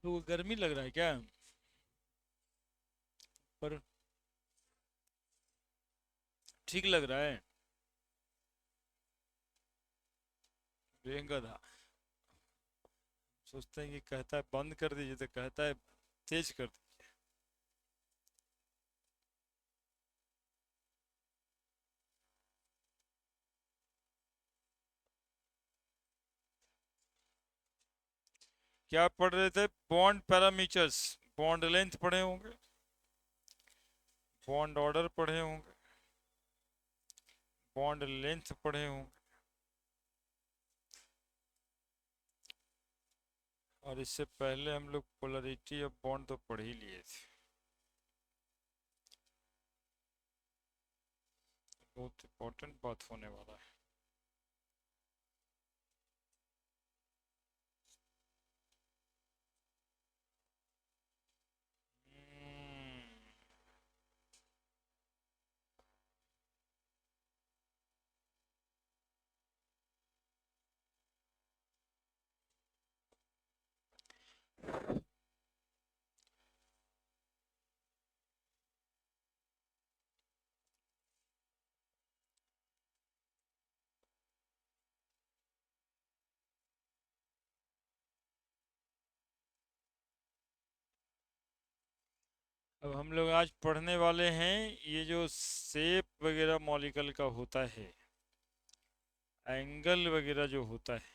तो वो गर्मी लग रहा है क्या? पर ठीक लग रहा है। प्रियंका था। सोचते हैं कि कहता है बंद कर दीजिए तो कहता है तेज कर दीजिए। क्या पढ़ रहे थे? Bond parameters. बॉन्ड लेंथ पढ़े होंगे। बॉन्ड ऑर्डर पढ़े होंगे। बॉन्ड लेंथ पढ़े होंगे। और इससे पहले हम लोग पोलरिटी ऑफ बॉन्ड तो पढ़ ही लिए थे। बहुत इंपॉर्टेंट बात होने वाला है। अब हम लोग आज पढ़ने वाले हैं ये जो शेप वगैरह मॉलिक्यूल का होता है, एंगल वगैरह जो होता है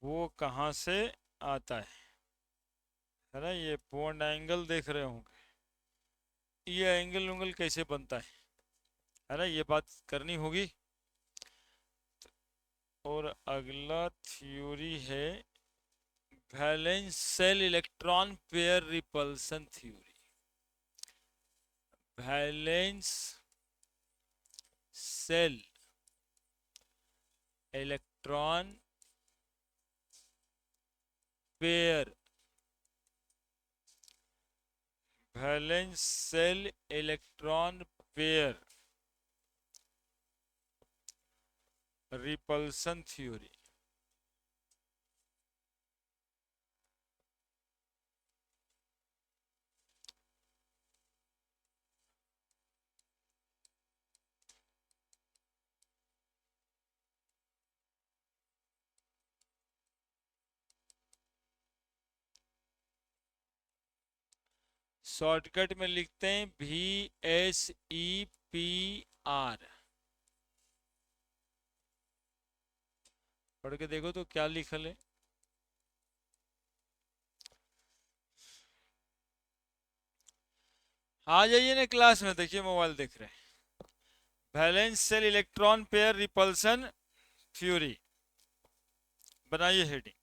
वो कहाँ से आता है ना? ये बॉन्ड एंगल देख रहे होंगे। ये एंगल उंगल कैसे बनता है ना? ये बात करनी होगी। और अगला थ्योरी है valence shell electron pair repulsion theory. Valence shell electron pair. Valence shell electron pair repulsion theory. Shortcut में लिखते हैं VSEPR। पढ़ के देखो तो क्या लिखल है। आ जाइए ना क्लास में, देखिए मोबाइल देख रहे हैं। Valence shell electron pair repulsion theory, बनाइए हेडिंग।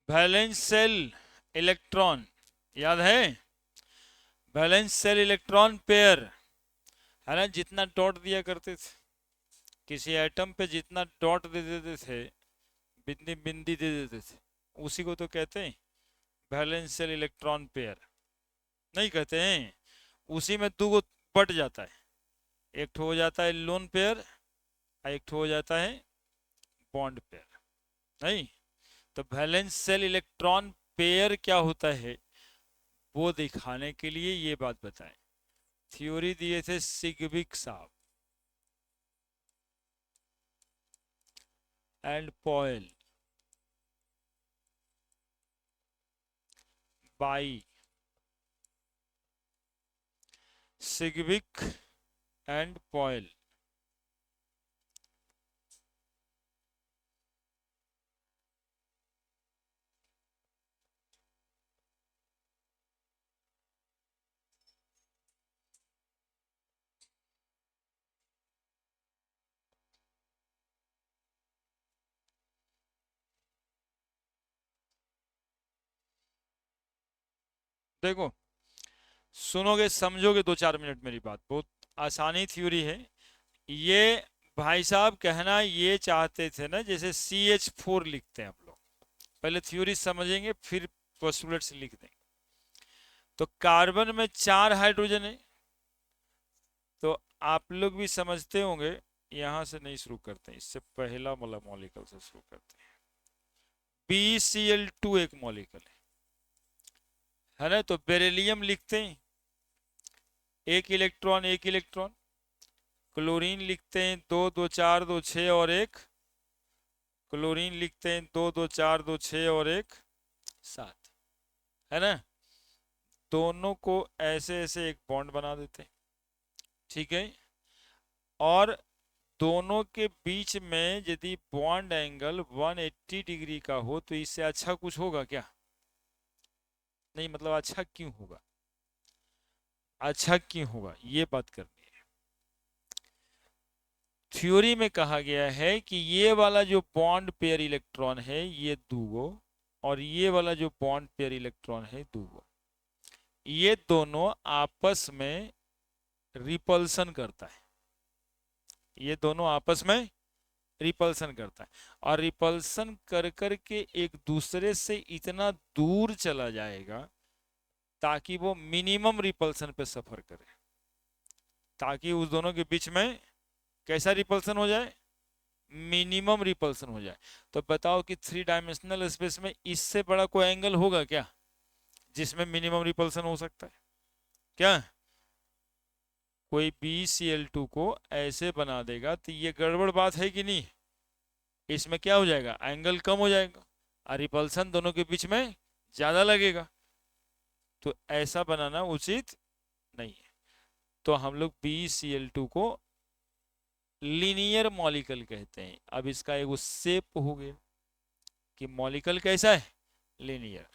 वैलेंस सेल इलेक्ट्रॉन, याद है? वैलेंस सेल इलेक्ट्रॉन पेयर है ना, जितना डॉट दिया करते थे किसी एटम पे, जितना डॉट दे देते थे, बिंदी बिंदी दे देते थे, उसी को तो कहते हैं वैलेंस सेल इलेक्ट्रॉन पेयर। नहीं कहते हैं? उसी में दो बट जाता है। एक ठो हो जाता है लोन पेयर, एक ठो हो जाता है बॉन्ड पेयर। नहीं? तो वैलेंस सेल इलेक्ट्रॉन पेयर क्या होता है वो दिखाने के लिए ये बात बताएं। थ्योरी दिए थे सिग्विक साहब एंड पॉयल बाई। सिग्विक एंड पॉयल। देखो, सुनोगे समझोगे 2-4 मिनट मेरी बात, बहुत आसानी थ्योरी है ये। भाई साहब कहना ये चाहते थे ना, जैसे CH4 लिखते हैं हम लोग, पहले थ्योरी समझेंगे फिर पोस्टुलेट्स लिख देंगे। तो कार्बन में 4 हाइड्रोजन है, तो आप लोग भी समझते होंगे, यहां से नहीं शुरू करते हैं, इससे पहला वाला मॉलिक्यूल से शुरू करते हैं। BCl2 एक मॉलिक्यूल है ना, तो बेरिलियम लिखते हैं, एक इलेक्ट्रॉन एक इलेक्ट्रॉन। क्लोरीन लिखते हैं 2 2 4 2 6 और एक, क्लोरीन लिखते हैं 2 2 4 2 6 और एक 7, है ना। दोनों को ऐसे ऐसे एक बॉन्ड बना देते हैं, ठीक है। और दोनों के बीच में यदि बॉन्ड एंगल 180 डिग्री का हो तो इससे अच्छा कुछ होगा क्या? नहीं, मतलब अच्छा क्यों होगा, अच्छा क्यों होगा ये बात करनी है। थ्योरी में कहा गया है कि ये वाला जो बॉन्ड पेयर इलेक्ट्रॉन है ये दूगो, और ये वाला जो बॉन्ड पेयर इलेक्ट्रॉन है दूगो, ये दोनों आपस में रिपल्सन करता है, ये दोनों आपस में रिपल्सन करता है, और रिपल्सन कर कर के एक दूसरे से इतना दूर चला जाएगा ताकि वो मिनिमम रिपल्सन पे सफर करे, ताकि उस दोनों के बीच में कैसा रिपल्सन हो जाए, मिनिमम रिपल्सन हो जाए। तो बताओ कि 3 डायमेंशनल स्पेस में इससे बड़ा कोई एंगल होगा क्या जिसमें मिनिमम रिपल्सन हो सकता है क्या? कोई BCl2 को ऐसे बना देगा तो ये गड़बड़ बात है कि नहीं? इसमें क्या हो जाएगा, एंगल कम हो जाएगा और रिपल्सन दोनों के बीच में ज्यादा लगेगा, तो ऐसा बनाना उचित नहीं है। तो हम लोग BCl2 को लीनियर मॉलिक्यूल कहते हैं। अब इसका एक शेप हो गया कि मॉलिक्यूल कैसा है, लीनियर।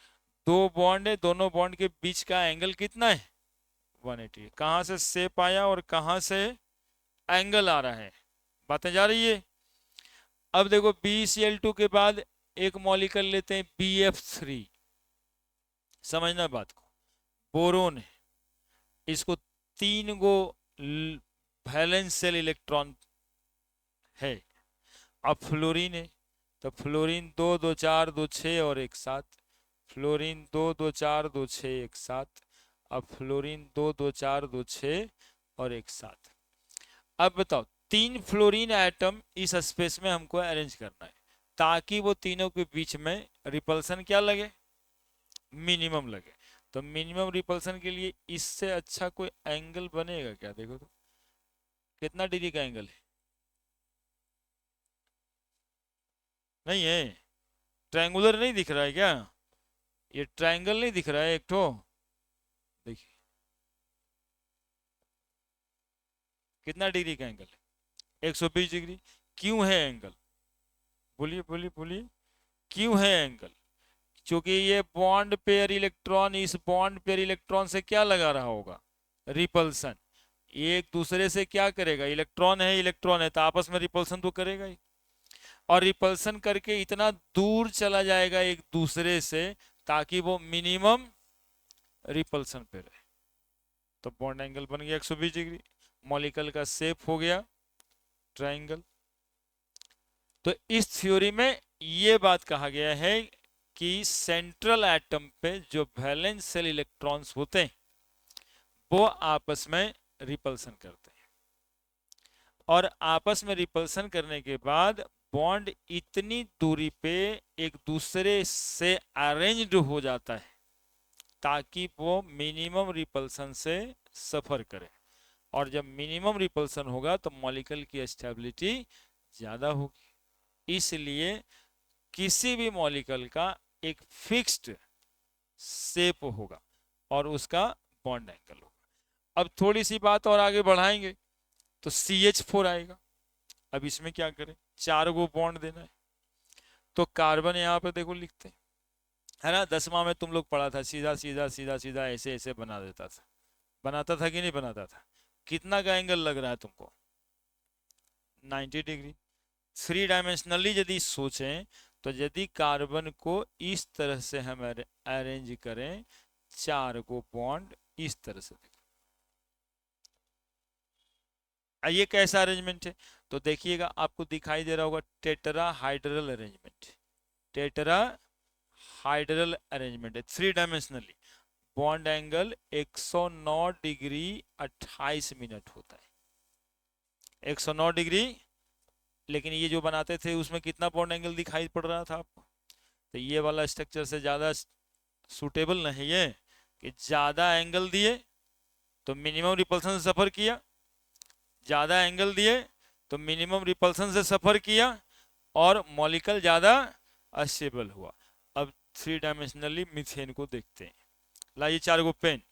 दो बॉन्ड है, दोनों बॉन्ड के बीच का एंगल कितना है, 180। कहां से शेप आया और कहां से एंगल आ रहा है, बातें जा रही है। अब देखो BCl2 के बाद एक मॉलिक्यूल लेते हैं BF3, समझना बात को, बोरोन है, इसको 3 गो वैलेंस शेल इलेक्ट्रॉन है। अब फ्लोरीन है, तो फ्लोरीन 2 2 4 2 6 और एक 7, फ्लोरीन 2 2 4 2 6 एक 7, अब फ्लोरीन 2 2 4 2 6 और एक 7। अब बताओ 3 फ्लोरीन एटम इस स्पेस में हमको अरेंज करना है ताकि वो तीनों के बीच में रिपल्सन क्या लगे, मिनिमम लगे। तो मिनिमम रिपल्सन के लिए इससे अच्छा कोई एंगल बनेगा क्या? देखो तो कितना डिग्री का एंगल है, नहीं है, ट्रायंगुलर नहीं दिख रहा है क्या? ये ट्रायंगल नहीं दिख रहा है एक तो, देखिए कितना डिग्री का एंगल है, 120 डिग्री। क्यों है एंगल, बोलिए बोलिए बोलिए, क्यों है एंगल? क्योंकि ये बॉन्ड पेयर इलेक्ट्रॉन इस बॉन्ड पेयर इलेक्ट्रॉन से क्या लगा रहा होगा, रिपल्सन। ये एक दूसरे से क्या करेगा, इलेक्ट्रॉन है तो आपस में रिपल्सन तो करेगा ही, और रिपल्सन करके इतना दूर चला जाएगा एक दूसरे से ताकि वो मिनिमम रिपल्सन पे रहे। तो बॉन्ड एंगल बन गया 120 डिग्री, मॉलिक्यूल का शेप हो गया ट्रायंगल। तो इस थ्योरी में ये बात कहा गया है कि सेंट्रल एटम पे जो वैलेंस शेल इलेक्ट्रॉन्स होते हैं वो आपस में रिपल्सन करते हैं, और आपस में रिपल्सन करने के बाद बॉन्ड इतनी दूरी पे एक दूसरे से अरेंज्ड हो जाता है ताकि वो मिनिमम रिपल्सन से सफर करे, और जब मिनिमम रिपल्सन होगा तो मॉलिक्यूल की स्टेबिलिटी ज्यादा होगी। इसलिए किसी भी मॉलिक्यूल का एक फिक्स्ड शेप होगा और उसका बॉन्ड एंगल होगा। अब थोड़ी सी बात और आगे बढ़ाएंगे तो CH4 आएगा। अब इसमें क्या करें, 4 गो बॉन्ड देना है, तो कार्बन यहाँ पे देखो लिखते हैं, है ना। 10वां में तुम लोग पढ़ा था, सीधा सीधा सीधा सीधा ऐसे ऐसे बना देता था, बनाता था कि नहीं बनाता था? कितना का एंगल लग रहा है तुमको, 90 डिग्री। 3 डायमेंशनली यदि सोचें तो यदि कार्बन को इस तरह से हम अरेंज करें, 4 को बॉन्ड इस तरह से, ये कैसा अरेंजमेंट है? तो देखिएगा आपको दिखाई दे रहा होगा टेट्राहाइड्रल अरेंजमेंट, टेट्राहाइड्रल अरेंजमेंट है, 3 dimensionally. Bond angle 109 degree 28 minute होता है, 109 डिग्री। लेकिन ये जो बनाते थे उसमें कितना बॉन्ड एंगल दिखाई पड़ रहा था आपको? तो ये वाला स्ट्रक्चर से ज़्यादा सूटेबल नहीं है कि ज़्यादा एंगल दिए तो मिनिमम रिपल्सन से सफ़र किया, ज़्यादा एंगल दिए तो मिनिमम रिपल्सन से सफ़र किया, और मॉलिक्यूल ज़्यादा अस्टेबल हुआ। अब 3 डायमेंशनली मीथेन को देखते हैं। लाइए 4 गो पेन।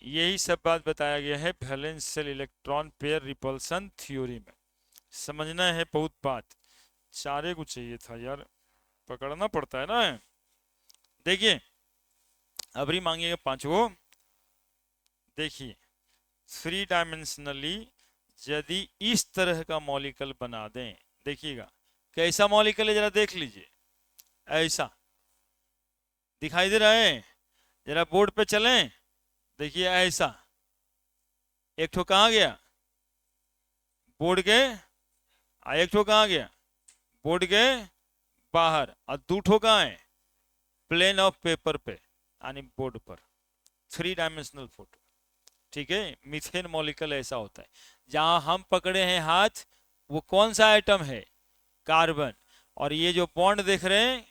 यही सब बात बताया गया है valence shell electron pair repulsion theory में। समझना है बहुत बात। 4 को चाहिए था यार, पकड़ना पड़ता है ना। देखिए अभी मांगेगा 5 गो। देखिए 3 डायमेंशनली यदि इस तरह का मॉलिक्यूल बना दें, देखिएगा कैसा मॉलिक्यूल है, जरा देख लीजिए। ऐसा दिखाई दे रहा है, जरा बोर्ड पे चलें, देखिए ऐसा। एक ठो कहाँ गया बोर्ड के, एक ठो कहाँ गया बोर्ड के बाहर, और 2 ठो कहाँ है प्लेन ऑफ पेपर पे यानी बोर्ड पर। 3 डायमेंशनल फोटो, ठीक है। मीथेन मॉलिक्यूल ऐसा होता है। जहां हम पकड़े हैं हाथ, वो कौन सा आइटम है? कार्बन। और ये जो बॉन्ड देख रहे हैं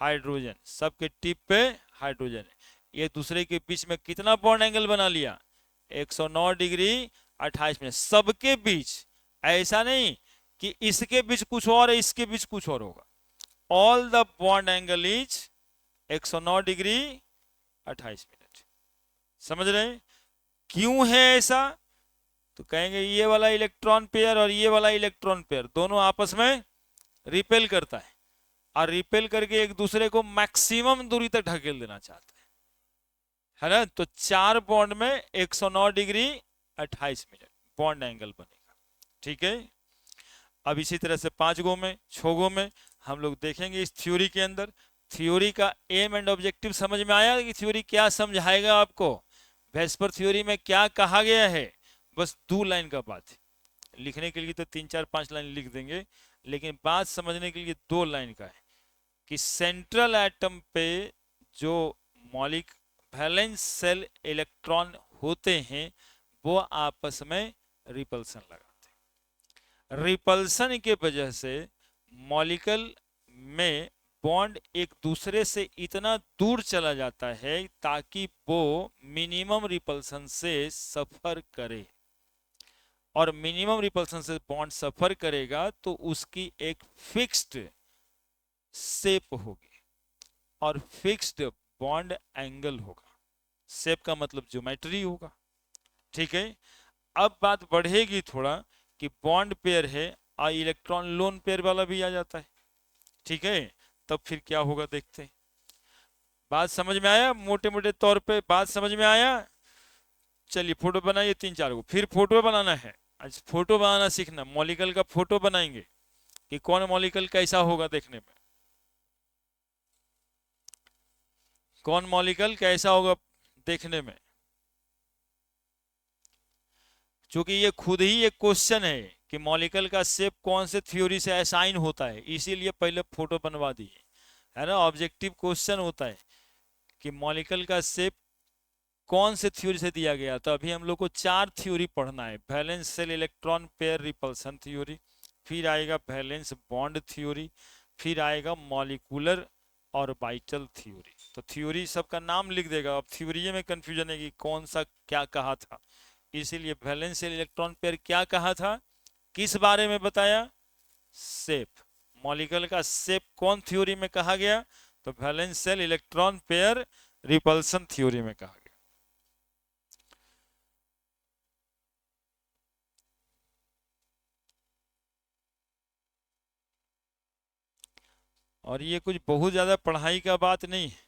हाइड्रोजन, सबके टिप पे हाइड्रोजन है। ये दूसरे के बीच में कितना बॉन्ड एंगल बना लिया? 109 डिग्री 28 मिनट। सबके बीच, ऐसा नहीं कि इसके बीच कुछ और है, इसके बीच कुछ और होगा। All the bond angle is 109 degree 28 minute. समझ रहे हैं? क्यों है ऐसा? तो कहेंगे ये वाला इलेक्ट्रॉन पेयर और ये वाला इलेक्ट्रॉन पेयर दोनों आपस में रिपेल करता है, और रिपेल करके एक दूसरे को मैक्सिमम दूरी तक ढकेल देना चाहता है ना। तो 4 बॉन्ड में 109 डिग्री 28 मिनट बॉन्ड एंगल बनेगा, ठीक है। अब इसी तरह से 5 गो में, 6 गो में हम लोग देखेंगे इस थ्योरी के अंदर। थ्योरी का एम एंड ऑब्जेक्टिव समझ में आया कि थ्योरी क्या समझाएगा आपको? वेस्पर थ्योरी में क्या कहा गया है? बस 2 लाइन का बात है। लिखने के लिए तो 3 4 5 लाइन लिख देंगे, लेकिन बात समझने के लिए 2 लाइन का है कि सेंट्रल एटम पे जो मॉलिक वैलेंस शेल इलेक्ट्रॉन होते हैं वो आपस में रिपल्सन लगाते हैं। रिपल्सन के वजह से मॉलिक्यूल में बॉन्ड एक दूसरे से इतना दूर चला जाता है ताकि वो मिनिमम रिपल्सन से सफर करे, और मिनिमम रिपल्सन से बॉन्ड सफर करेगा तो उसकी एक फिक्स्ड शेप होगी और फिक्स्ड बॉन्ड एंगल होगा। शेप का मतलब ज्योमेट्री होगा, ठीक है। अब बात बढ़ेगी थोड़ा कि बॉन्ड पेयर है और इलेक्ट्रॉन लोन पेयर वाला भी आ जाता है, ठीक है। तब फिर क्या होगा देखते हैं। बात समझ में आया? मोटे मोटे तौर पे बात समझ में आया? चलिए फोटो बनाइए 3 4 को। फिर फोटो बनाना है, आज फोटो बनाना सीखना। मॉलिक्यूल का फोटो बनाएंगे कि कौन मॉलिक्यूल कैसा होगा देखने में, कौन मॉलिक्यूल कैसा होगा देखने में। क्योंकि ये खुद ही एक क्वेश्चन है कि मॉलिक्यूल का शेप कौन से थ्योरी से असाइन होता है, इसीलिए पहले फोटो बनवा दिए, है ना। ऑब्जेक्टिव क्वेश्चन होता है कि मॉलिक्यूल का शेप कौन से थ्योरी से दिया गया। तो अभी हम लोग को 4 थ्योरी पढ़ना है। Valence shell electron pair repulsion theory, फिर आएगा वैलेंस बॉन्ड थ्योरी, फिर आएगा मॉलिक्यूलर ऑर्बिटल थ्योरी। तो थ्योरी सबका नाम लिख देगा, अब थ्योरी में कंफ्यूजन है कि कौन सा क्या कहा था। इसीलिए वैलेंस शेल इलेक्ट्रॉन पेयर क्या कहा था, किस बारे में बताया? शेप। मॉलिक्यूल का शेप कौन थ्योरी में कहा गया? तो valence shell electron pair repulsion theory में कहा गया। और ये कुछ बहुत ज्यादा पढ़ाई का बात नहीं है।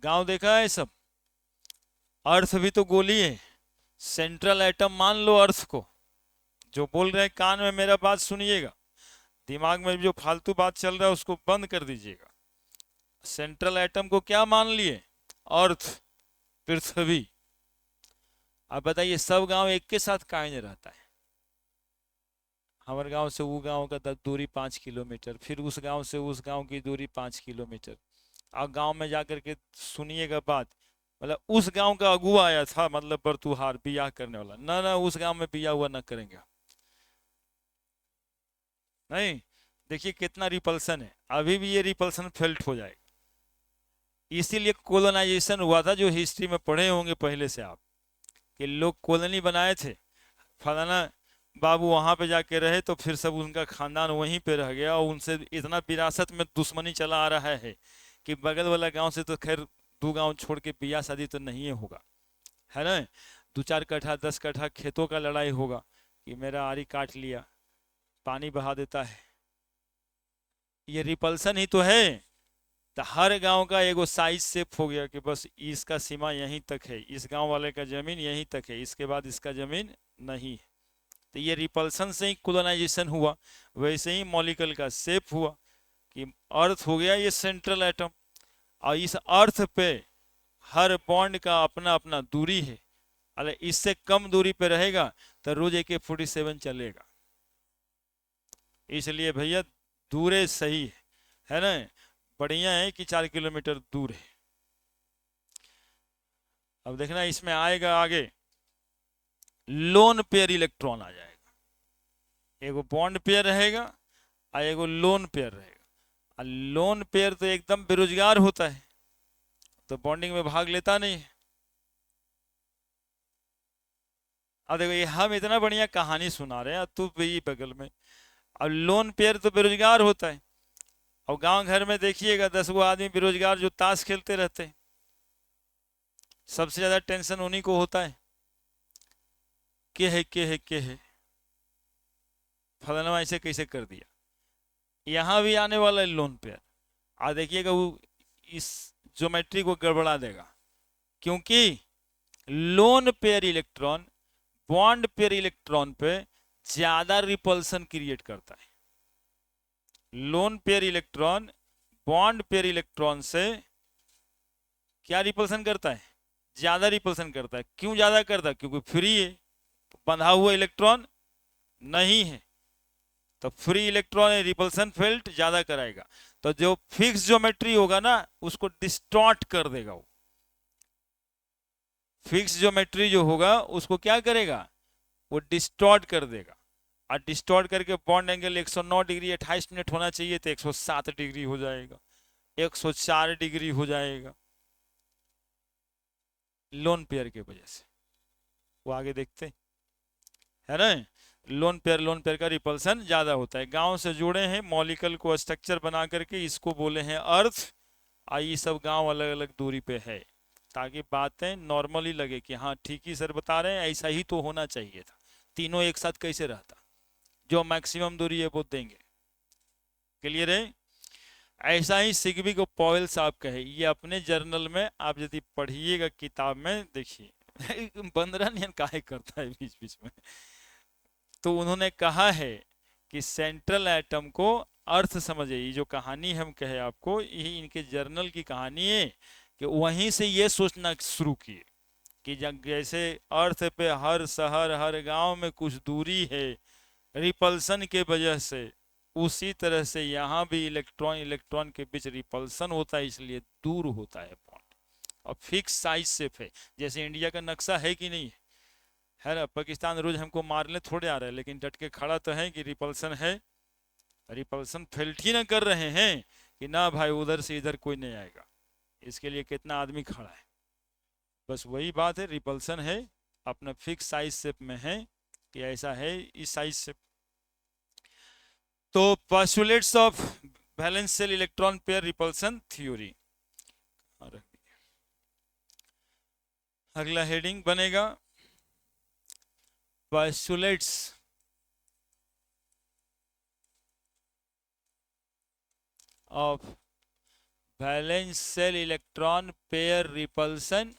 गांव देखा है सब, अर्थ भी तो गोली है। सेंट्रल एटम मान लो अर्थ को। जो बोल रहे हैं कान में मेरा बात सुनिएगा, दिमाग में जो फालतू बात चल रहा है उसको बंद कर दीजिएगा। सेंट्रल एटम को क्या मान लिए? अर्थ, पृथ्वी। अब बताइए सब गांव एक के साथ काहे नहीं रहता है? हमारे गांव से वो गांव का दूरी 5 किलोमीटर, फिर उस गांव से उस गांव की दूरी 5 किलोमीटर। आप गांव में जाकर के सुनिएगा बात, मतलब उस गांव का अगुआ आया था, मतलब बरतुहार बियाह करने वाला, ना ना उस गांव में बियाह हुआ ना करेंगे नहीं। देखिए कितना रिपल्सन है, अभी भी ये रिपल्सन फेल्ट हो जाएगा। इसीलिए कोलोनाइजेशन हुआ था, जो हिस्ट्री में पढ़े होंगे पहले से आप, कि लोग कॉलोनी बनाए थे, फलाना बाबू वहां पे जाके रहे तो फिर सब उनका खानदान वहीं पे रह गया, और उनसे इतना विरासत में दुश्मनी चला आ रहा है कि बगल वाला गांव से तो खैर 2 गांव छोड़ के बियाह शादी तो नहीं होगा, है ना। 2-4 कट्ठा 10 कट्ठा खेतों का लड़ाई होगा कि मेरा आरी काट लिया, पानी बहा देता है। ये रिपल्सन ही तो है। तो हर गांव का एगो साइज सेफ हो गया कि बस इसका सीमा यहीं तक है, इस गांव वाले का जमीन यहीं तक है, इसके बाद इसका जमीन नहीं है। तो ये रिपल्सन से ही कोलोनाइजेशन हुआ। वैसे ही मॉलिक्यूल का शेप हुआ कि अर्थ हो गया ये सेंट्रल एटम, और इस अर्थ पे हर बॉन्ड का अपना अपना दूरी है। अरे इससे कम दूरी पे रहेगा तो रोज AK-47 चलेगा। इसलिए भैया दूरे सही है ना, बढ़िया है कि 4 किलोमीटर दूर है। अब देखना इसमें आएगा आगे लोन पेयर इलेक्ट्रॉन आ जाएगा। एगो बॉन्ड पेयर रहेगा और एगो लोन पेयर रहेगा। और लोन पेयर तो एकदम बेरोजगार होता है, तो बॉन्डिंग में भाग लेता नहीं है। अब देखो ये हम इतना बढ़िया कहानी सुना रहे हैं, तू भी बगल में। अब लोन पेयर तो बेरोजगार होता है, और गांव घर में देखिएगा 10 गो आदमी बेरोजगार जो ताश खेलते रहते हैं, सबसे ज्यादा टेंशन उन्हीं को होता है, के है फलाना ऐसे कैसे कर दिया। यहाँ भी आने वाला है लोन पेयर, आ देखिएगा वो इस ज्योमेट्री को गड़बड़ा देगा, क्योंकि lone pair electron bond pair electron पे ज्यादा रिपल्सन क्रिएट करता है। Lone pair electron bond pair electron से क्या रिपल्सन करता है? ज्यादा रिपल्सन करता है। क्यों ज्यादा करता है? क्योंकि फ्री है, बंधा हुआ इलेक्ट्रॉन नहीं है, तो फ्री इलेक्ट्रॉन रिपल्सन फील्ड ज्यादा कराएगा। तो जो फिक्स ज्योमेट्री होगा ना उसको डिस्टॉर्ट कर देगा। वो फिक्स ज्योमेट्री जो होगा उसको क्या करेगा? वो डिस्टॉर्ट कर देगा, और डिस्टॉर्ट करके बॉन्ड एंगल 109 डिग्री 28 मिनट होना चाहिए तो 107 डिग्री हो जाएगा, 104 डिग्री हो जाएगा, लोन पेयर की वजह से। वो आगे देखते है ना। लोन पेयर का रिपल्सन ज्यादा होता है। गांव से जुड़े हैं, मॉलिक्यूल को स्ट्रक्चर बना करके इसको बोले हैं अर्थ, और ये सब गांव अलग अलग दूरी पे है, ताकि बातें नॉर्मली लगे कि हाँ ठीक ही सर बता रहे हैं, ऐसा ही तो होना चाहिए था। तीनों एक साथ कैसे रहता? जो मैक्सिमम दूरी है वो देंगे। क्लियर है? ऐसा ही सिग्विक पॉवेल साहब कहे, ये अपने जर्नल में आप यदि पढ़िएगा किताब में देखिए बंदरा नियन काहे करता है बीच बीच में। तो उन्होंने कहा है कि सेंट्रल एटम को अर्थ समझे। ये जो कहानी हम कहे आपको, ये इनके जर्नल की कहानी है, कि वहीं से ये सोचना शुरू किए कि जैसे अर्थ पे हर शहर हर गांव में कुछ दूरी है रिपल्सन के वजह से, उसी तरह से यहाँ भी इलेक्ट्रॉन इलेक्ट्रॉन के बीच रिपल्सन होता है, इसलिए दूर होता है बॉन्ड, और फिक्स साइज से है। जैसे इंडिया का नक्शा है कि नहीं है ना, पाकिस्तान रोज हमको मारने थोड़े आ रहे हैं, लेकिन डट के खड़ा तो है कि रिपल्सन है, रिपल्सन फेल्ट ही ना कर रहे हैं कि ना भाई उधर से इधर कोई नहीं आएगा, इसके लिए कितना आदमी खड़ा है। बस वही बात है, रिपल्सन है अपना फिक्स साइज शेप में है, कि ऐसा है इस साइज शेप। तो postulates of valence shell electron pair repulsion theory. अगला हेडिंग बनेगा postulates of valence shell electron pair repulsion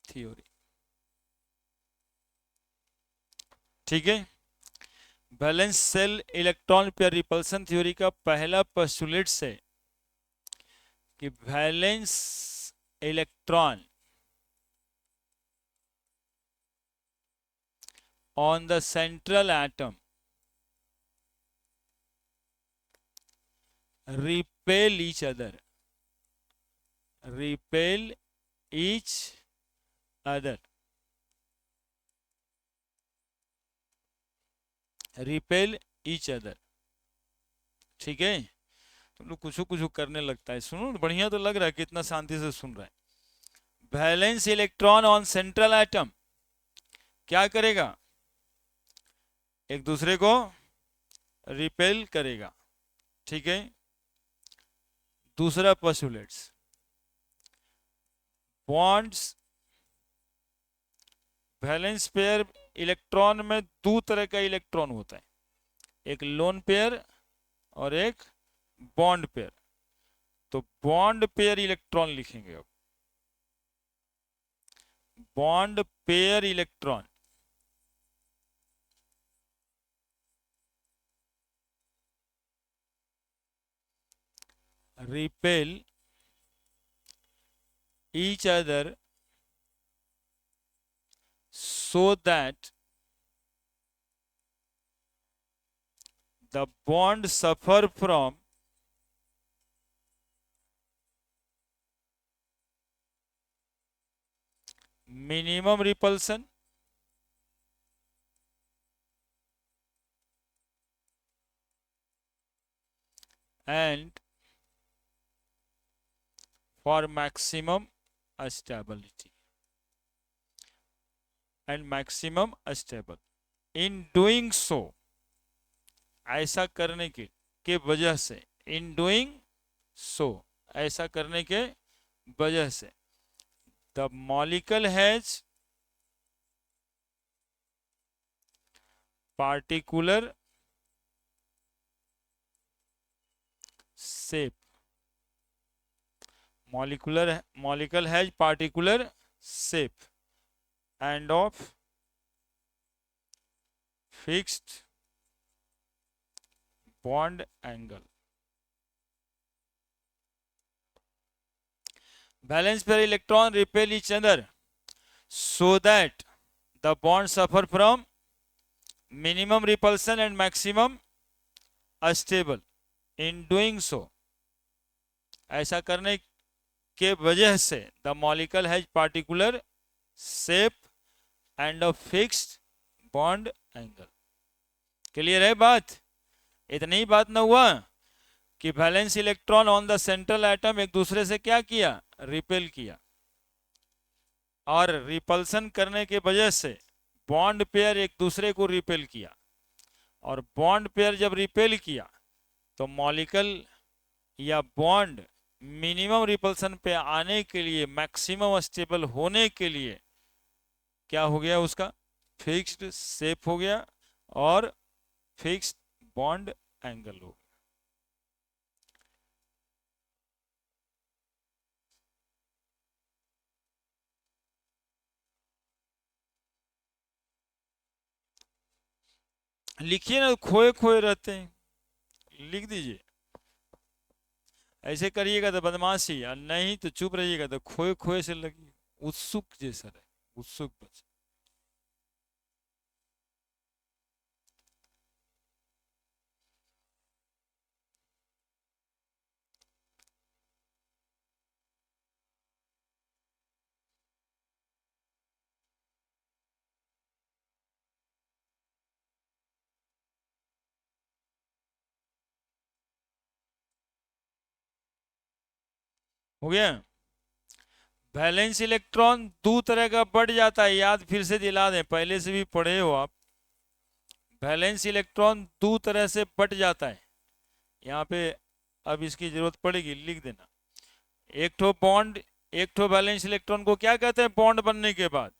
theory. ठीक है, valence shell electron pair repulsion theory का पहला पोस्टुलेट है कि valence electron on the central atom repel each other, repel each other, repel each other। ठीक है, तुम लोग कुछ कुछ करने लगता है, सुनो बढ़िया तो लग रहा है, कितना शांति से सुन रहा है। Valence electron on central atom क्या करेगा, एक दूसरे को रिपेल करेगा। ठीक है, दूसरा postulates, bonds valence pair electron में दो तरह का इलेक्ट्रॉन होता है, एक लोन पेयर और एक बॉन्ड पेयर। तो बॉन्ड पेयर इलेक्ट्रॉन लिखेंगे अब, bond pair electron repel each other so that the bond suffer from minimum repulsion and for maximum stability and maximum stable। in doing so, ऐसा करने के वजह से, in doing so, ऐसा करने के वजह से the molecule has particular shape, molecule has particular shape and of fixed bond angle। valence pair electron repel each other so that the bond suffer from minimum repulsion and maximum stable। in doing so, ऐसा करने के वजह से the molecule has particular shape and a fixed bond angle। Clear है बात, इतनी ही बात ना हुआ कि valence electron on the central atom एक दूसरे से क्या किया, रिपेल किया, और रिपल्सन करने के वजह से बॉन्ड पेयर एक दूसरे को रिपेल किया, और बॉन्ड पेयर जब रिपेल किया तो मॉलिक्यूल या बॉन्ड मिनिमम रिपल्सन पे आने के लिए, मैक्सिमम स्टेबल होने के लिए क्या हो गया, उसका फिक्स्ड शेप हो गया और फिक्स्ड बॉन्ड एंगल हो गया। लिखिए ना, खोए खोए रहते हैं, लिख दीजिए। ऐसे करिएगा तो बदमाशी, और नहीं तो चुप रहिएगा तो खोए खोए से लगी, उत्सुक जैसा रहे, उत्सुक बच्चा। हो गया। वैलेंस इलेक्ट्रॉन दो तरह का बढ़ जाता है, याद फिर से दिला दें, पहले से भी पढ़े हो आप। वैलेंस इलेक्ट्रॉन दो तरह से बढ़ जाता है, यहाँ पे अब इसकी जरूरत पड़ेगी, लिख देना। एक ठो बॉन्ड, एक ठो वैलेंस इलेक्ट्रॉन को क्या कहते हैं, बॉन्ड बनने के बाद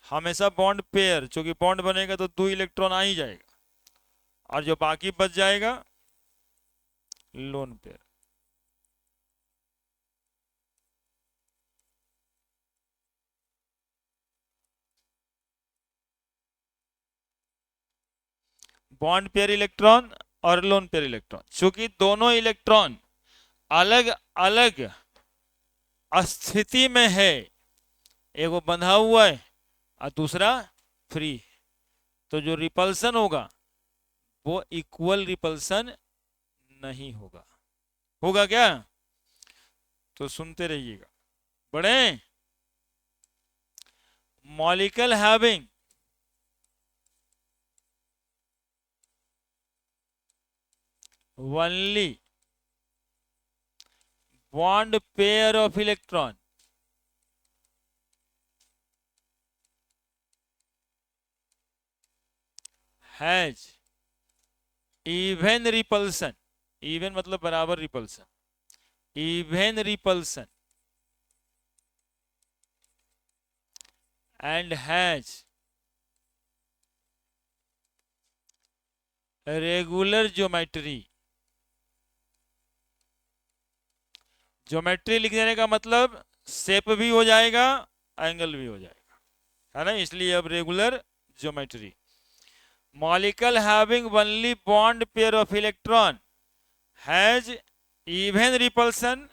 हमेशा बॉन्ड पेयर, चूंकि बॉन्ड बनेगा तो दो इलेक्ट्रॉन आ ही जाएगा, और जो बाकी बच जाएगा loan pair. Bond pair electron और लोन पेयर इलेक्ट्रॉन, चूंकि दोनों इलेक्ट्रॉन अलग अलग स्थिति में है, एक वो बंधा हुआ है और दूसरा फ्री, तो जो रिपल्सन होगा वो इक्वल रिपल्सन नहीं होगा। होगा क्या? तो सुनते रहिएगा। बढ़े। Molecule having only bond pair of electron has even repulsion, even मतलब बराबर repulsion, even repulsion and has regular geometry। Geometry लिख देने का मतलब शेप भी हो जाएगा, एंगल भी हो जाएगा, है ना, इसलिए अब regular geometry. Molecule having only bond pair of electron has even repulsion,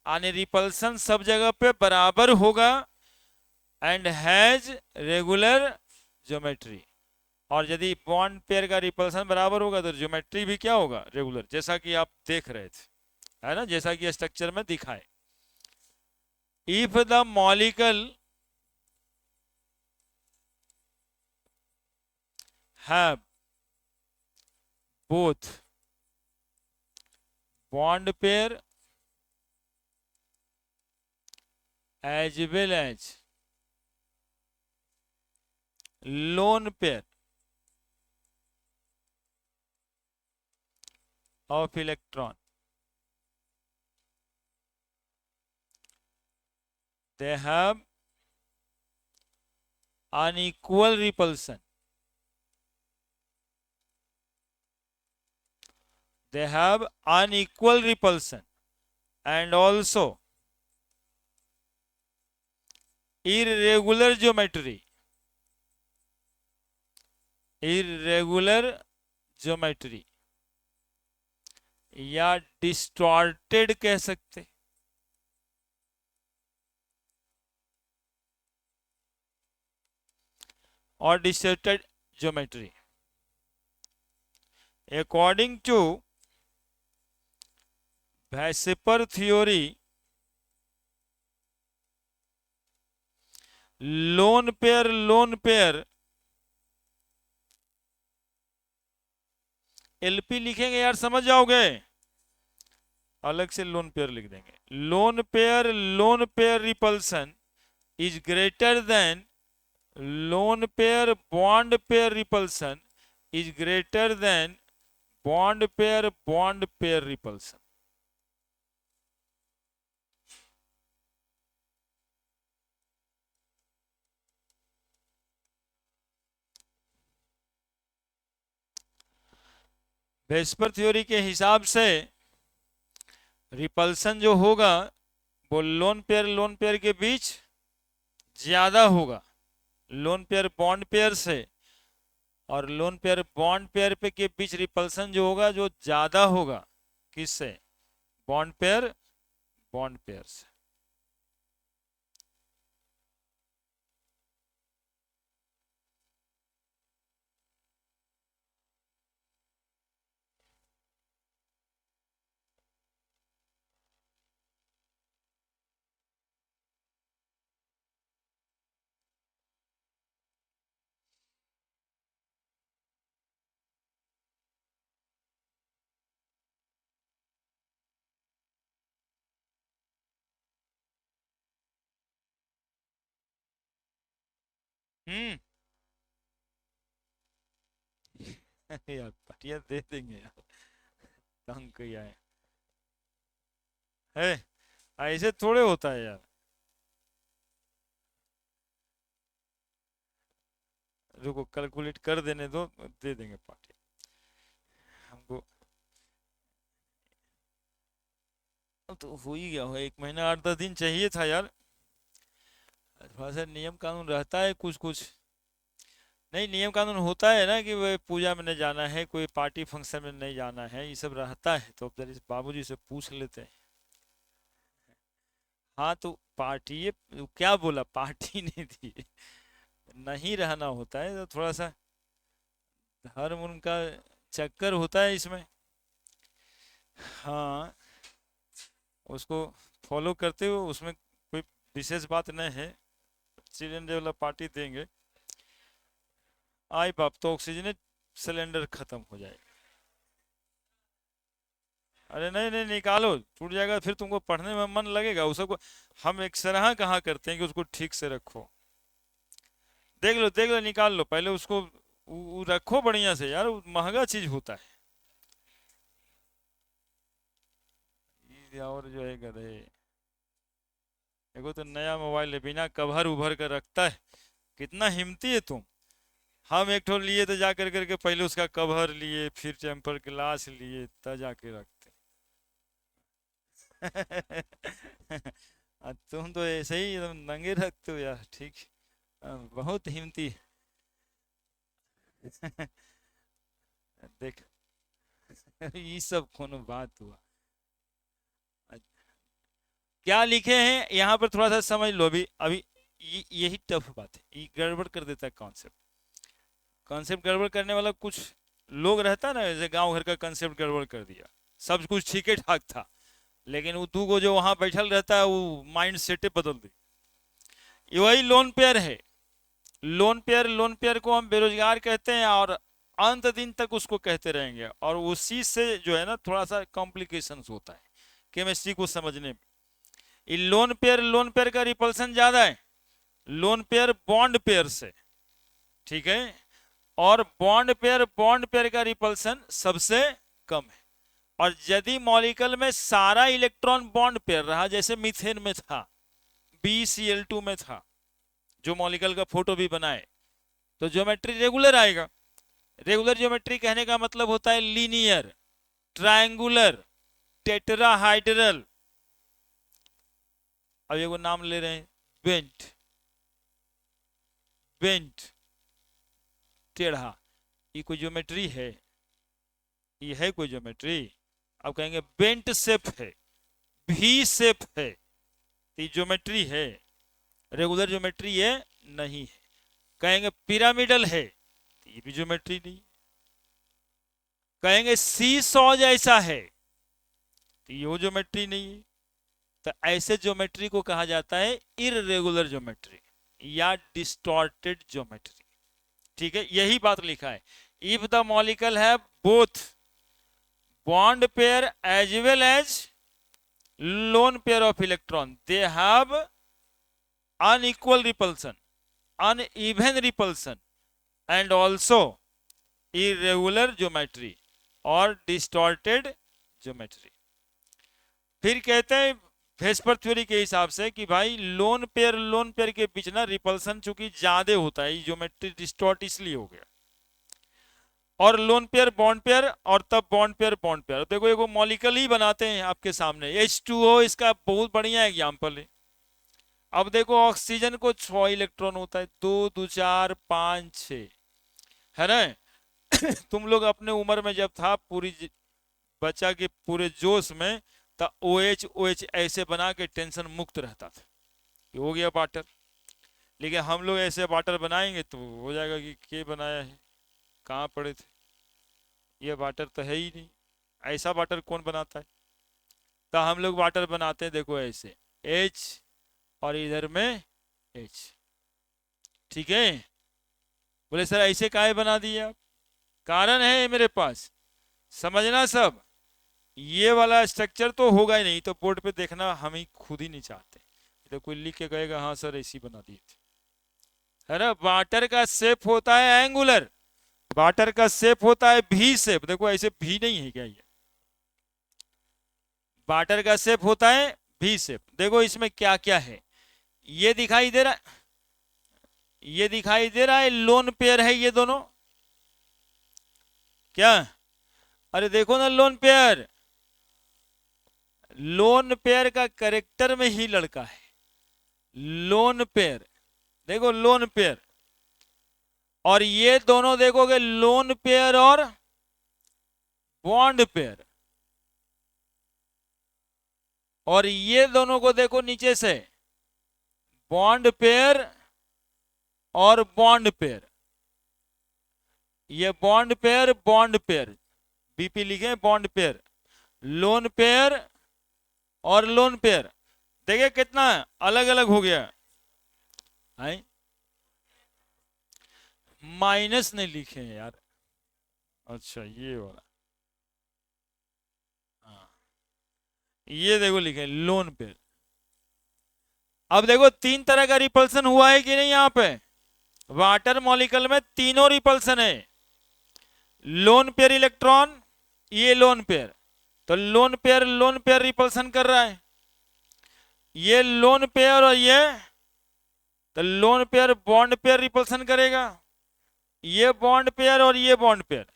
यानी रिपल्सन सब जगह पे बराबर होगा, एंड हैज रेगुलर ज्योमेट्री। और यदि बॉन्ड पेयर का रिपल्सन बराबर होगा तो ज्योमेट्री भी क्या होगा? रेगुलर, जैसा कि आप देख रहे थे, है ना, जैसा कि स्ट्रक्चर में दिखाए। If the molecule have both bond pair as well as lone pair of electron, they have unequal repulsion, they have unequal repulsion and also irregular geometry, irregular geometry या डिस्टॉर्टेड कह सकते, और distorted geometry. According to VSEPR theory, lone pair LP लिखेंगे यार, समझ जाओगे, अलग से लोन पेयर लिख देंगे। Loan pair repulsion is greater than lone pair bond pair repulsion is greater than bond pair repulsion. VSEPR theory के हिसाब से रिपल्सन जो होगा वो लोन पेयर के बीच ज्यादा होगा, लोन पेयर बॉन्ड पेयर से, और लोन पेयर बॉन्ड पेयर पे के बीच रिपल्सन जो होगा जो ज्यादा होगा, किससे? बॉन्ड पेयर से। हम्म। यार पटिया दे देंगे यार, तंग किया है, ऐसे थोड़े होता है यार। रुको कैलकुलेट कर देने दो, दे देंगे पार्टी हमको। तो हो ही गया हो, 1 महीना 8-10 दिन चाहिए था यार, थोड़ा सा नियम कानून रहता है कुछ कुछ, नहीं, नियम कानून होता है ना कि वो पूजा में नहीं जाना है, कोई पार्टी फंक्शन में नहीं जाना है, ये सब रहता है, तो अब जरा बाबूजी से पूछ लेते हैं। हाँ तो पार्टी, ये क्या बोला, पार्टी नहीं थी। नहीं रहना होता है तो थोड़ा सा धर्म उनका चक्कर होता है इसमें। हाँ, उसको फॉलो करते हुए, उसमें कोई विशेष बात नहीं है। सिलेंडर वाला पार्टी देंगे, आई बाप, तो ऑक्सीजन सिलेंडर खत्म हो जाएगा। अरे नहीं नहीं, निकालो, टूट जाएगा, फिर तुमको पढ़ने में मन लगेगा उसको। हम एक सराहा कहाँ करते हैं कि उसको ठीक से रखो। देख लो देख लो, निकाल लो पहले उसको, रखो बढ़िया से यार, महंगा चीज होता है। ये और जो है गधे, देखो तो नया मोबाइल है, बिना कवर उभर कर रखता है। कितना हिम्मती है तुम। हम एक ठो लिए तो जा कर करके पहले उसका कवर लिए, फिर टेम्पर ग्लास लिए, तब जाके रखते। तुम तो ऐसे ही एकदम नंगे रखते हो यार, ठीक। बहुत हिम्मती। देख, ये सब कौन बात हुआ। क्या लिखे हैं यहाँ पर, थोड़ा सा समझ लो अभी अभी। यही टफ बात है, ये गड़बड़ कर देता है कॉन्सेप्ट। कॉन्सेप्ट गड़बड़ करने वाला कुछ लोग रहता है ना, जैसे गांव घर का कॉन्सेप्ट गड़बड़ कर दिया। सब कुछ ठीक ही ठाक था, लेकिन वो तू को जो वहां बैठल रहता है, वो माइंड सेट बदल दी। ये वही लोन पेयर है। लोन पेयर को हम बेरोजगार कहते हैं, और अंत दिन तक उसको कहते रहेंगे, और उसी से जो है ना थोड़ा सा कॉम्प्लिकेशंस होता है केमिस्ट्री को समझने में। ये लोन पेयर का रिपल्सन ज्यादा है, लोन पेयर बॉन्ड पेयर से, ठीक है। और बॉन्ड पेयर का रिपल्सन सबसे कम है। और यदि मॉलिक्यूल में सारा इलेक्ट्रॉन बॉन्ड पेयर रहा, जैसे मीथेन में था, BCl2 में था, जो मॉलिक्यूल का फोटो भी बनाए, तो ज्योमेट्री रेगुलर आएगा। रेगुलर ज्योमेट्री कहने का मतलब होता है लीनियर, ट्रायंगुलर, टेट्राहाइड्रल। अब ये वो नाम ले रहे हैं, बेंट, बेंट, टेढ़ा, ये कोई ज्योमेट्री है? ये है कोई ज्योमेट्री? अब कहेंगे बेंट शेप है, भी शेप है, तो ये ज्योमेट्री है? रेगुलर ज्योमेट्री ये नहीं है। कहेंगे पिरामिडल है, तो ये भी ज्योमेट्री नहीं। कहेंगे सी सॉ जैसा है, तो ये ज्योमेट्री नहीं है। तो ऐसे ज्योमेट्री को कहा जाता है इररेगुलर ज्योमेट्री या डिस्टॉर्टेड ज्योमेट्री। ठीक है, यही बात लिखा है। इफ द मॉलिक्यूल है both bond pair as well as lone pair of electron, they have unequal repulsion, uneven repulsion, and also irregular geometry और distorted geometry। फिर कहते हैं वेस्पर थ्योरी के हिसाब से कि भाई लोन पेयर के बीच ना रिपल्सन चूंकि ज्यादा होता है, ज्योमेट्री डिस्टॉर्ट इसलिए हो गया। और लोन पेयर बॉन्ड पेयर, और तब बॉन्ड पेयर देखो, एगो मॉलिक्यूल ही बनाते हैं आपके सामने, H2O इसका बहुत बढ़िया एग्जांपल है। अब देखो ऑक्सीजन को 6 इलेक्ट्रॉन होता है, 2 2 4 5 6, है ना। तुम लोग अपने उम्र में जब था, बच्चा के पूरे जोश में, तो OH ऐसे बना के टेंशन मुक्त रहता था, ये हो गया वाटर। लेकिन हम लोग ऐसे वाटर बनाएंगे तो हो जाएगा कि क्या बनाया है, कहाँ पड़े थे, ये वाटर तो है ही नहीं। ऐसा वाटर कौन बनाता है? तो हम लोग वाटर बनाते हैं, देखो ऐसे H और इधर में H, ठीक है। बोले सर ऐसे काहे बना दिए आप? कारण है मेरे पास, समझना सब। ये वाला स्ट्रक्चर तो होगा ही नहीं, तो बोर्ड पे देखना हम ही खुद ही नहीं चाहते, तो कोई लिख के कहेगा हाँ सर ऐसी बना दिए थे, है ना। वाटर का शेप होता है एंगुलर, वाटर का शेप होता है भी शेप, देखो ऐसे भी नहीं है क्या ये, वाटर का शेप होता है भी शेप। देखो इसमें क्या क्या है, ये दिखाई दे रहा है, ये दिखाई दे रहा है लोन पेयर है ये दोनों, क्या? अरे देखो ना लोन पेयर का करेक्टर में ही लड़का है। लोन पेयर, देखो लोन पेयर, और ये दोनों देखोगे लोन पेयर और बॉन्ड पेयर, और ये दोनों को देखो नीचे से बॉन्ड पेयर और बॉन्ड पेयर, ये बॉन्ड पेयर बीपी लिखे बॉन्ड पेयर, लोन पेयर और लोन पेयर, देखिए कितना अलग अलग हो गया है। माइनस नहीं लिखे हैं यार, अच्छा ये वाला, हाँ ये देखो लिखे लोन पेयर। अब देखो तीन तरह का रिपल्सन हुआ है कि नहीं, यहां पे वाटर मॉलिक्यूल में तीनों रिपल्सन है, लोन पेयर इलेक्ट्रॉन, ये लोन पेयर, तो लोन पेयर रिपल्सन कर रहा है, ये लोन पेयर और ये, तो loan pair bond pair repulsion करेगा, ये बॉन्ड पेयर और ये बॉन्ड पेयर,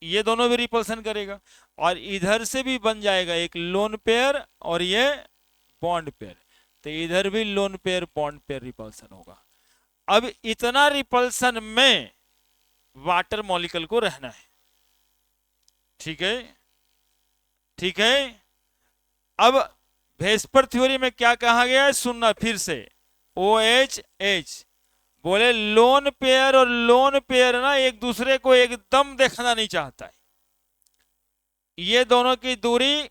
ये दोनों भी रिपल्सन करेगा, और इधर से भी बन जाएगा एक लोन पेयर और ये बॉन्ड पेयर, तो इधर भी loan pair bond pair repulsion होगा। अब इतना रिपल्सन में वाटर मॉलिक्यूल को रहना है, ठीक है, ठीक है। अब वेस्पर थ्योरी में क्या कहा गया है, सुनना फिर से, OH बोले लोन पेयर और लोन पेयर ना एक दूसरे को एकदम देखना नहीं चाहता है, ये दोनों की दूरी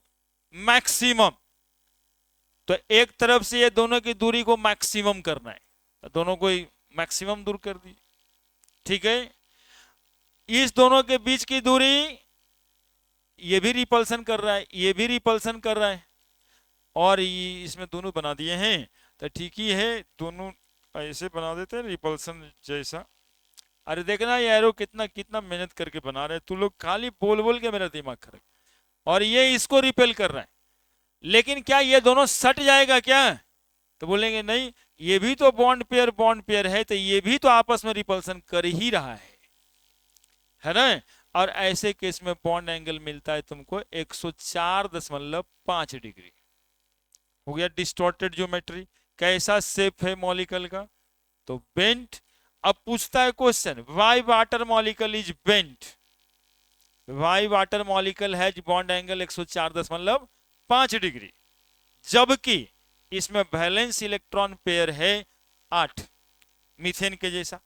मैक्सिमम, तो एक तरफ से ये दोनों की दूरी को मैक्सिमम करना है, तो दोनों को मैक्सिमम दूर कर दी, ठीक है। इस दोनों के बीच की दूरी, ये भी रिपल्सन कर रहा है, ये भी रिपल्सन कर रहा है, और इसमें दोनों बना दिए हैं, तो ठीक ही है, दोनों ऐसे बना देते हैं रिपल्सन जैसा। अरे देखना ये एरो कितना कितना मेहनत करके बना रहे हैं, तू लोग खाली बोल बोल के मेरा दिमाग खराब, और ये इसको रिपेल कर रहा है, लेकिन क्या ये दोनों सट जाएगा क्या, तो बोलेंगे नहीं, ये भी तो बॉन्ड पेयर है, तो ये भी तो आपस में रिपल्सन कर ही रहा है ना। और ऐसे केस में बॉन्ड एंगल मिलता है तुमको 104.5 डिग्री, हो गया डिस्टॉर्टेड ज्योमेट्री। कैसा शेप है मॉलिक्यूल का, तो बेंट। अब पूछता है question, why water molecule is bent, why water molecule has bond angle 104.5 degree, जबकि इसमें वैलेंस इलेक्ट्रॉन पेयर है 8, मीथेन के जैसा,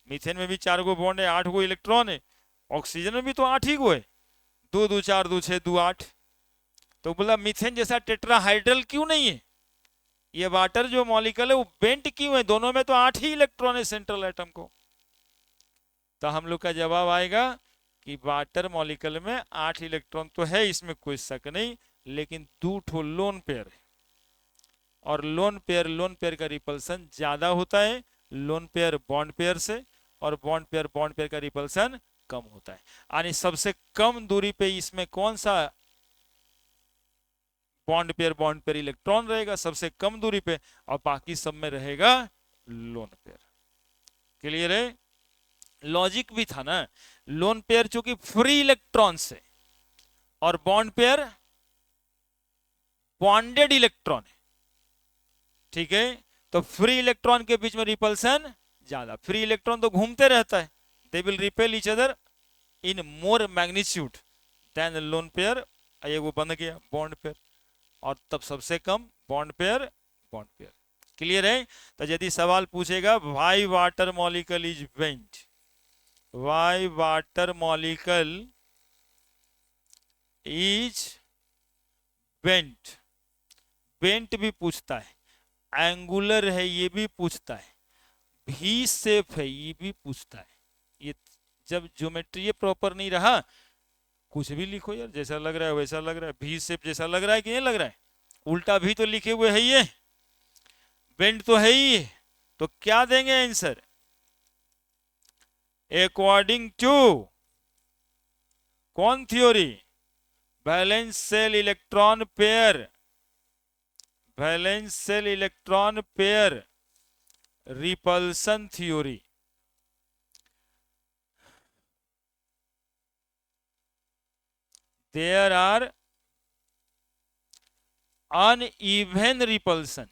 मीथेन में भी 4 गो बॉन्ड है, 8 गो इलेक्ट्रॉन है, ऑक्सीजन में भी तो 8 ही गो है, 2 2 4 2 6 2 8, तो बोला मीथेन जैसा टेट्राहाइड्रल क्यों नहीं है, ये वाटर जो मॉलिक्यूल है वो बेंट क्यों है, दोनों में तो 8 ही इलेक्ट्रॉन है सेंट्रल एटम को। तो हम लोग का जवाब आएगा कि वाटर मॉलिक्यूल में 8 इलेक्ट्रॉन तो है, इसमें कोई शक नहीं, लेकिन 2 ठो लोन पेयर है, और लोन पेयर का रिपल्सन ज्यादा होता है लोन पेयर बॉन्ड पेयर से, और बॉन्ड पेयर का रिपल्सन कम होता है, यानी सबसे कम दूरी पे इसमें कौन सा बॉन्ड पेयर इलेक्ट्रॉन रहेगा सबसे कम दूरी पे, और बाकी सब में रहेगा लोन पेयर। क्लियर है, लॉजिक भी था ना, लोन पेयर चूंकि फ्री इलेक्ट्रॉन से, और बॉन्ड पेयर बॉन्डेड इलेक्ट्रॉन है, ठीक है, तो फ्री इलेक्ट्रॉन के बीच में रिपल्सन ज्यादा, फ्री इलेक्ट्रॉन तो घूमते रहता है, they will repel each other in more magnitude than lone pair, ये वो बन गया बॉन्ड पेयर, और तब सबसे कम बॉन्ड पेयर। क्लियर है, तो यदि सवाल पूछेगा why water molecule is bent, why water molecule is bent, bent भी पूछता है, एंगुलर है ये भी पूछता है, भी शेप है ये भी पूछता है, ये जब ज्योमेट्री ये प्रॉपर नहीं रहा, कुछ भी लिखो यार, जैसा लग रहा है वैसा लग रहा है, भी शेप जैसा लग रहा है कि नहीं लग रहा है, उल्टा भी तो लिखे हुए है, ये बेंड तो है ही, तो क्या देंगे आंसर, अकॉर्डिंग टू कौन theory, valence shell electron pair, valence shell electron pair repulsion theory, there are uneven repulsion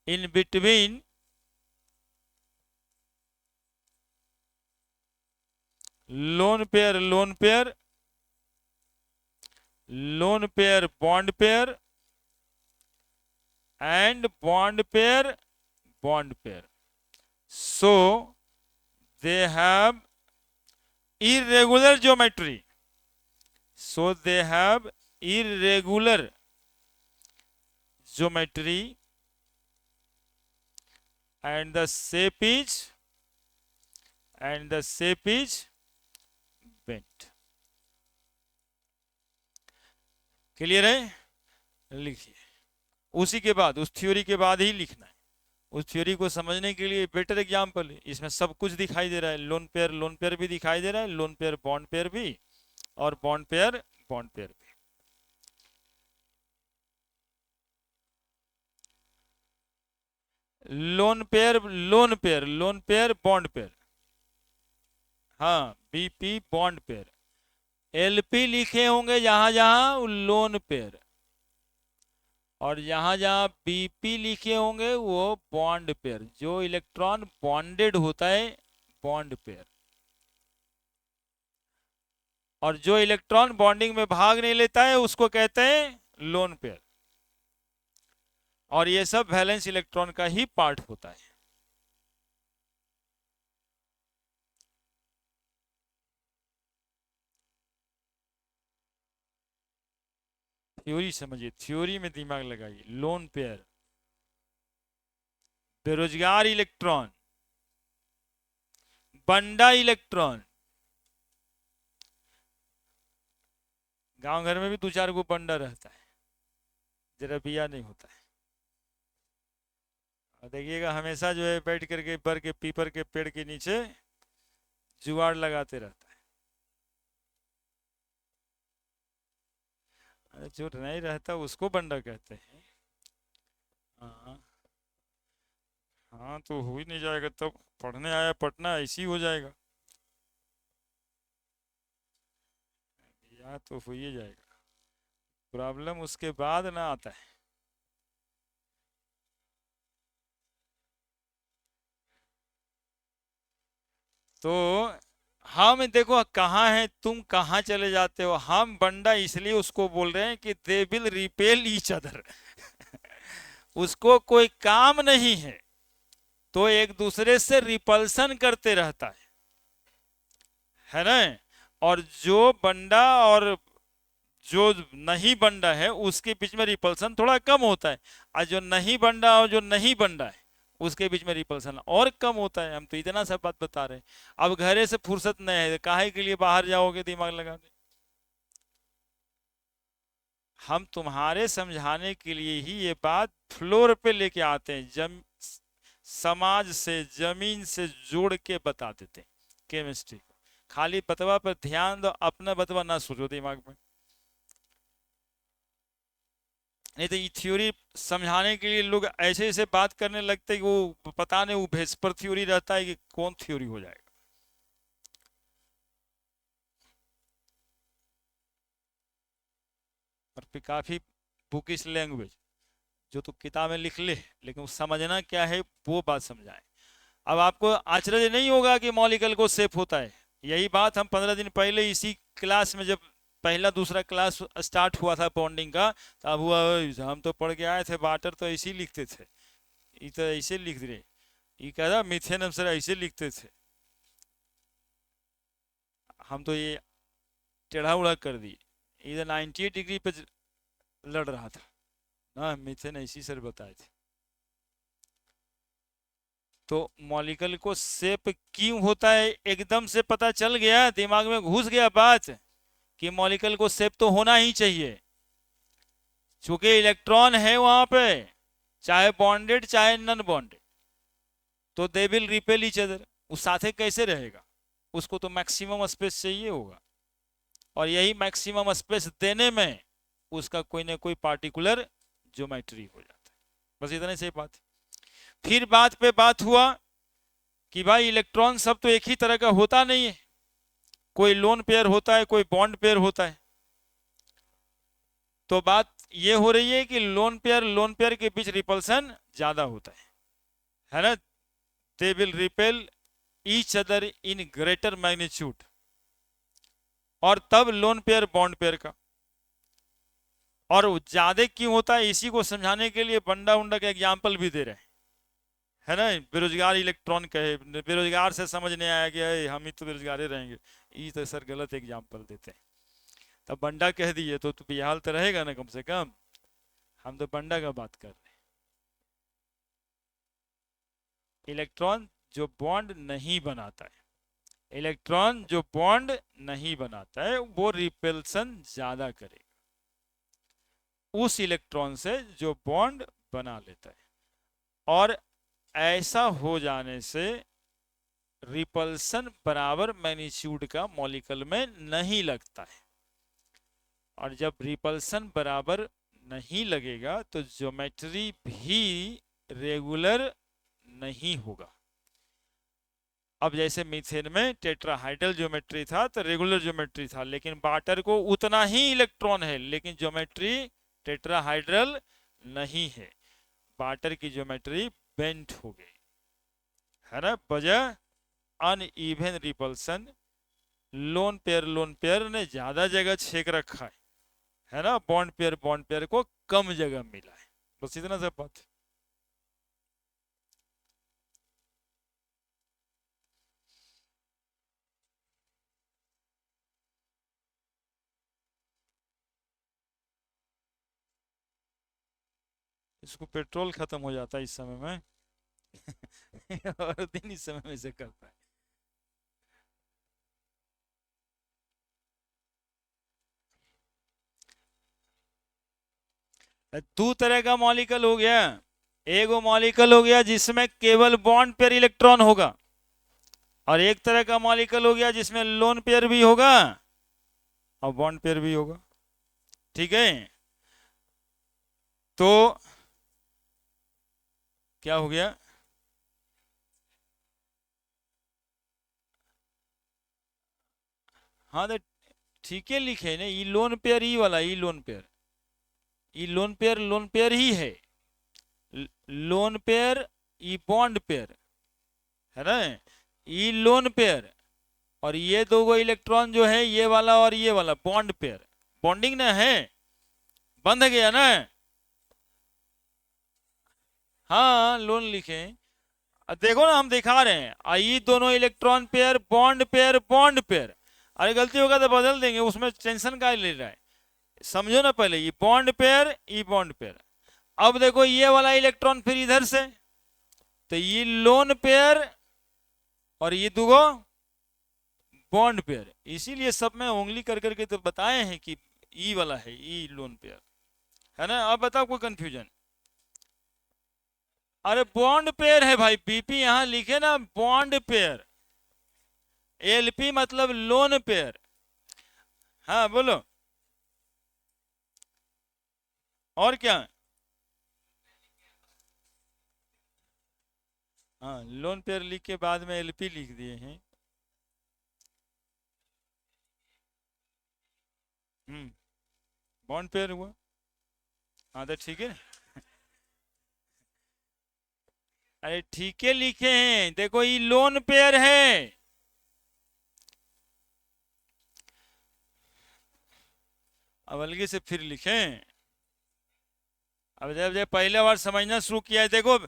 in between lone pair lone pair, loan pair bond pair, and bond pair bond pair. So they have irregular geometry. So they have irregular geometry and the shape is bent. Clear है? लिखिए। उसी के बाद, उस theory के बाद ही लिखना है। उस थ्योरी को समझने के लिए बेटर एग्जाम्पल है, इसमें सब कुछ दिखाई दे रहा है। लोन पेयर भी दिखाई दे रहा है, लोन पेयर बॉन्ड पेयर भी, और बॉन्ड पेयर भी। लोन पेयर बॉन्ड पेयर, हाँ बीपी बॉन्ड पेयर। एलपी लिखे होंगे जहां जहां लोन पेयर, और जहां जहां बीपी लिखे होंगे वो बॉन्ड पेयर, जो इलेक्ट्रॉन बॉन्डेड होता है बॉन्ड पेयर, और जो इलेक्ट्रॉन बॉन्डिंग में भाग नहीं लेता है उसको कहते हैं लोन पेयर। और ये सब वैलेंस इलेक्ट्रॉन का ही पार्ट होता है। थ्योरी समझिए, थ्योरी में दिमाग लगाइए। लोन पेयर बेरोजगार इलेक्ट्रॉन, बंडा इलेक्ट्रॉन। गांव घर में भी 2-4 को बंडा रहता है, जरा बिया नहीं होता है। और देखिएगा हमेशा जो है बैठ करके बर के पीपर के पेड़ के नीचे जुगाड़ लगाते रहता है। जो नहीं रहता उसको बंडा कहते हैं। हाँ हाँ, तो हो ही नहीं जाएगा, तब पढ़ने आया पटना ऐसी हो जाएगा, या तो हो ही जाएगा। प्रॉब्लम उसके बाद ना आता है। तो हम देखो कहाँ है, तुम कहाँ चले जाते हो। हम बंडा इसलिए उसको बोल रहे हैं कि दे विल रिपेल ईच अदर। उसको कोई काम नहीं है, तो एक दूसरे से रिपल्सन करते रहता है ना। और जो बंडा और जो नहीं बंडा है उसके बीच में रिपल्सन थोड़ा कम होता है, और जो नहीं बंडा और जो नहीं बंडा है उसके बीच में रिपल्सन और कम होता है। हम तो इतना सब बात बता रहे हैं। अब घरे से फुर्सत नहीं है, काहे के लिए बाहर जाओगे दिमाग लगाने। हम तुम्हारे समझाने के लिए ही ये बात फ्लोर पे लेके आते हैं, समाज से जमीन से जोड़ के बता देते हैं केमिस्ट्री को। खाली बतवा पर ध्यान दो, अपना बतवा ना सोचो दिमाग में। नहीं तो ये थ्योरी समझाने के लिए लोग ऐसे ऐसे बात करने लगते हैं कि वो पता नहीं वो भेस्पर थ्योरी रहता है कि कौन थ्योरी हो जाएगा। और फिर काफी बुकिश लैंग्वेज, जो तो किताब में लिख ले, लेकिन वो समझना क्या है वो बात समझाए। अब आपको आश्चर्य नहीं होगा कि मॉलिक्यूल को सेफ होता है। यही बात हम 15 दिन पहले इसी क्लास में, जब पहला दूसरा क्लास स्टार्ट हुआ था बॉन्डिंग का, तब हुआ हम तो पढ़ के आए थे वाटर तो ऐसे ही लिखते थे, ये तो ऐसे लिख रहे, ये कह रहा मिथेन सर ऐसे लिखते थे। हम तो ये टेढ़ा उड़ा कर दिए, इधर 98 डिग्री पे लड़ रहा था ना, मिथेन ऐसी सर बताए थे। तो मॉलिक्यूल को शेप क्यों होता है एकदम से पता चल गया, दिमाग में घुस गया बात कि मॉलिक्यूल को शेप तो होना ही चाहिए, चूंकि इलेक्ट्रॉन है वहां पे, चाहे बॉन्डेड चाहे नॉन बॉन्डेड, तो दे विल रिपेल ईच अदर। उस साथे कैसे रहेगा, उसको तो मैक्सिमम स्पेस चाहिए होगा, और यही मैक्सिमम स्पेस देने में उसका कोई ना कोई पार्टिकुलर ज्योमेट्री हो जाता है। बस इतने से बात। फिर बात पे बात हुआ कि भाई इलेक्ट्रॉन सब तो एक ही तरह का होता नहीं है, कोई लोन पेयर होता है, कोई बॉन्ड पेयर होता है। तो बात ये हो रही है कि लोन पेयर के बीच रिपल्सन ज्यादा होता है ना। दे will repel each other in greater magnitude, और तब लोन पेयर बॉन्ड पेयर का। और ज्यादा क्यों होता है इसी को समझाने के लिए बंडा उंडा का एग्जाम्पल भी दे रहे हैं, है ना। बेरोजगार इलेक्ट्रॉन कहे, बेरोजगार से समझ नहीं आया कि "अरे, हम ही तो बेरोजगार ही रहेंगे", ये तो सर गलत एग्जाम्पल देते हैं। तब बंडा कह दिए तो बेहाल तो रहेगा ना कम से कम। हम तो बंडा का बात कर रहे हैं। इलेक्ट्रॉन जो बॉन्ड नहीं बनाता है, इलेक्ट्रॉन जो बॉन्ड नहीं बनाता है वो रिपल्सन ज्यादा करेगा उस इलेक्ट्रॉन से जो बॉन्ड बना लेता है। और ऐसा हो जाने से रिपल्सन बराबर मैग्नीट्यूड का मॉलिक्यूल में नहीं लगता है। और जब रिपल्सन बराबर नहीं लगेगा तो ज्योमेट्री भी रेगुलर नहीं होगा। अब जैसे मीथेन में टेट्राहाइड्रल ज्योमेट्री था तो रेगुलर ज्योमेट्री था, लेकिन वाटर को उतना ही इलेक्ट्रॉन है लेकिन ज्योमेट्री टेट्राहाइड्रल नहीं है। वाटर की ज्योमेट्री बेंट हो गई, है ना, वजह अनइवन रिपल्सन। लोन पेयर ने ज्यादा जगह छेक रखा है ना, बॉन्ड पेयर को कम जगह मिला है। बस इतना सा बात। इसको पेट्रोल खत्म हो जाता है इस समय में और दिन इस समय में से करता है। दो तरह का मॉलिक्यूल हो गया। एक वो मॉलिक्यूल हो गया जिसमें केवल बॉन्ड पेयर इलेक्ट्रॉन होगा, और एक तरह का मॉलिक्यूल हो गया जिसमें लोन पेयर भी होगा और बॉन्ड पेयर भी होगा। ठीक है, तो क्या हो गया? हाँ तो ठीक है, लिखे ना, ई लोन पेयर, ई वाला ई लोन पेयर, ई लोन पेयर ही है। लोन पेयर, ई बॉन्ड पेयर, है ना, ई लोन पेयर। और ये दो गो इलेक्ट्रॉन जो है ये वाला और ये वाला बॉन्ड पेयर, बॉन्डिंग ना है, बंध गया ना। हाँ लोन लिखे, देखो ना हम दिखा रहे हैं, ये दोनों electron pair bond pair bond pair. अरे गलती होगा तो बदल देंगे, उसमें टेंशन का ले रहा है, समझो ना। पहले ये बॉन्ड पेयर, ये बॉन्ड पेयर। अब देखो ये वाला इलेक्ट्रॉन फिर इधर से, तो ये लोन पेयर और ये दुगो बॉन्ड पेयर। इसीलिए सब में उंगली कर करके तो बताए हैं कि ई वाला है ई लोन पेयर, है ना। अब बताओ कोई कंफ्यूजन? अरे बॉन्ड पेयर है भाई, बीपी यहां लिखे ना, बॉन्ड पेयर। एलपी मतलब लोन पेयर। हाँ बोलो, और क्या? हाँ लोन पेयर लिख के बाद में एलपी लिख दिए हैं। बॉन्ड पेयर हुआ। हाँ तो ठीक है, अरे ठीक है लिखे हैं, देखो ये लोन पेयर है। अब अलग से फिर लिखें, अब जब जब पहले बार समझना शुरू किया है, देखो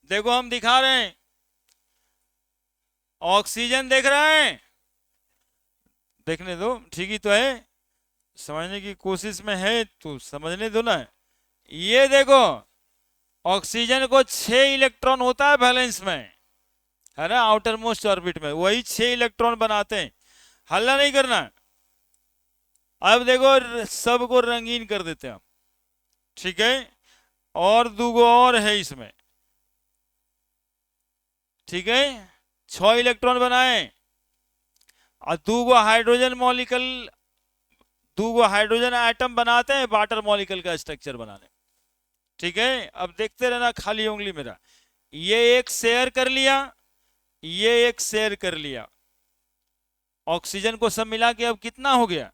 देखो हम दिखा रहे हैं, ऑक्सीजन देख रहे हैं, देखने दो, ठीक ही तो है, समझने की कोशिश में है तो समझने दो ना। ये देखो ऑक्सीजन को 6 इलेक्ट्रॉन होता है बैलेंस में, है ना, आउटर मोस्ट ऑर्बिट में वही 6 इलेक्ट्रॉन बनाते हैं। हल्ला नहीं करना। अब देखो सबको रंगीन कर देते हैं हम, ठीक है, और दूगो और है इसमें, ठीक है, 6 इलेक्ट्रॉन बनाए और दूगो हाइड्रोजन मॉलिक्यूल, दूगो हाइड्रोजन एटम बनाते हैं वाटर मॉलिक्यूल का स्ट्रक्चर बनाने। ठीक है, अब देखते रहना खाली उंगली मेरा, ये एक शेयर कर लिया, ये एक शेयर कर लिया, ऑक्सीजन को सब मिला के अब कितना हो गया?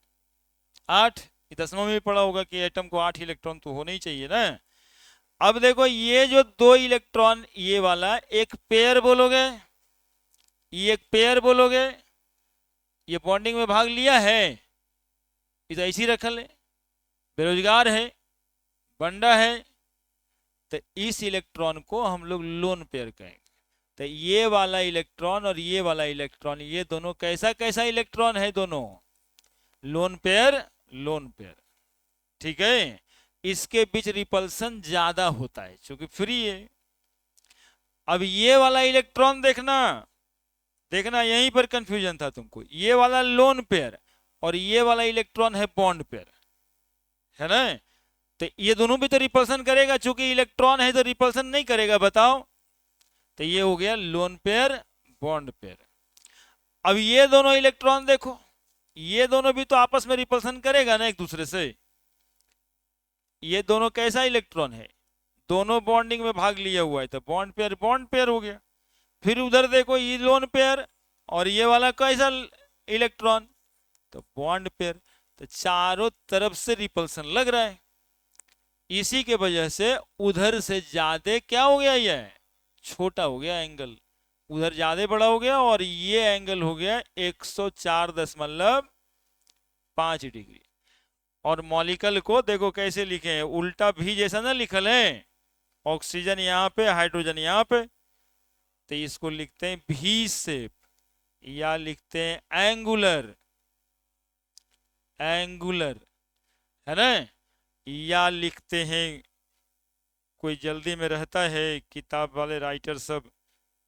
8। 10वां में भी पढ़ा होगा कि एटम को 8 इलेक्ट्रॉन तो होने ही चाहिए ना। अब देखो ये जो 2 इलेक्ट्रॉन ये वाला एक पेयर बोलोगे, ये एक पेयर बोलोगे, ये बॉन्डिंग में भाग लिया है, ये तो ऐसी रखल है, बेरोजगार है, बंडा है, तो इस इलेक्ट्रॉन को हम लोग लोन पेयर कहेंगे। तो ये वाला इलेक्ट्रॉन और ये वाला इलेक्ट्रॉन, ये दोनों कैसा कैसा इलेक्ट्रॉन है, दोनों लोन पेयर, लोन पेयर, ठीक है। इसके बीच रिपल्सन ज्यादा होता है क्योंकि फ्री है। अब ये वाला इलेक्ट्रॉन देखना, देखना यहीं पर कंफ्यूजन था तुमको, ये वाला लोन पेयर और ये वाला इलेक्ट्रॉन है बॉन्ड पेयर, है ना। तो ये दोनों भी तो रिपल्सन करेगा, चूंकि इलेक्ट्रॉन है तो रिपल्सन नहीं करेगा, बताओ। तो ये हो गया लोन पेयर, बॉन्ड पेयर। अब ये दोनों इलेक्ट्रॉन देखो, ये दोनों भी तो आपस में रिपल्सन करेगा ना एक दूसरे से। ये दोनों कैसा इलेक्ट्रॉन है, दोनों बॉन्डिंग में भाग लिया हुआ है, तो बॉन्ड पेयर हो गया। फिर उधर देखो ये लोन पेयर और ये वाला कैसा इलेक्ट्रॉन, तो बॉन्ड पेयर। तो चारों तरफ से रिपल्सन लग रहा है, इसी के वजह से उधर से ज्यादा क्या हो गया, ये छोटा हो गया एंगल, उधर ज्यादा बड़ा हो गया, और ये एंगल हो गया 104.5 डिग्री। और मॉलिक्यूल को देखो कैसे लिखे हैं, उल्टा भी जैसा ना लिखल है, ऑक्सीजन यहाँ पे, हाइड्रोजन यहाँ पे, तो इसको लिखते हैं भी शेप, या लिखते हैं एंगुलर, एंगुलर, है ना, या लिखते हैं, कोई जल्दी में रहता है किताब वाले राइटर सब,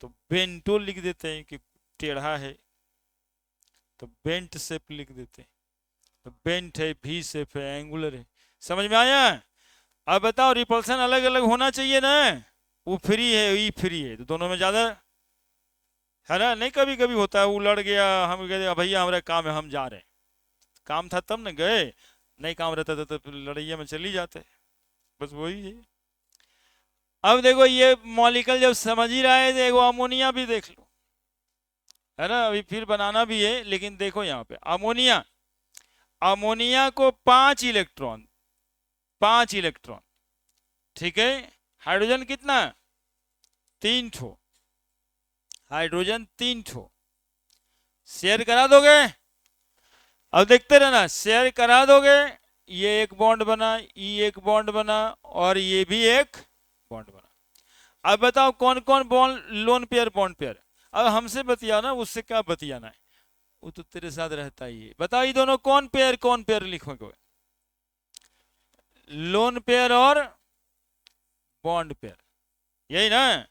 तो बेंटो लिख देते हैं कि टेढ़ा है, तो बेंट शेप लिख देते हैं। तो बेंट है, भी शेप है, एंगुलर है। समझ में आया। अब बताओ रिपल्सन अलग अलग होना चाहिए ना, वो फ्री है, ई फ्री है, तो दोनों में ज्यादा है ना। नहीं कभी कभी होता है वो लड़ गया, हम कहते भैया हमारा काम है हम जा रहे हैं, काम था तब न गए, नहीं काम रहता था तो लड़ाइया में चली जाते, बस वही है। अब देखो ये मॉलिक्यूल जब समझ ही रहा है, देखो अमोनिया भी देख लो, है ना, अभी फिर बनाना भी है, लेकिन देखो यहाँ पे अमोनिया, अमोनिया को 5 इलेक्ट्रॉन, 5 इलेक्ट्रॉन, ठीक है। हाइड्रोजन कितना, 3 ठो, हाइड्रोजन 3 ठो, शेयर करा दोगे, अब देखते रहना, शेयर करा दोगे, ये एक बॉन्ड बना, ये एक बॉन्ड बना, और ये भी एक बॉन्ड बना। अब बताओ कौन कौन bond, loan pair, bond pair. अब हमसे बतियाना, उससे क्या बतियाना है, वो तो तेरे साथ रहता ही है। बताओ ये दोनों कौन पेयर लिखोगे, लोन पेयर और बॉन्ड पेयर, यही ना।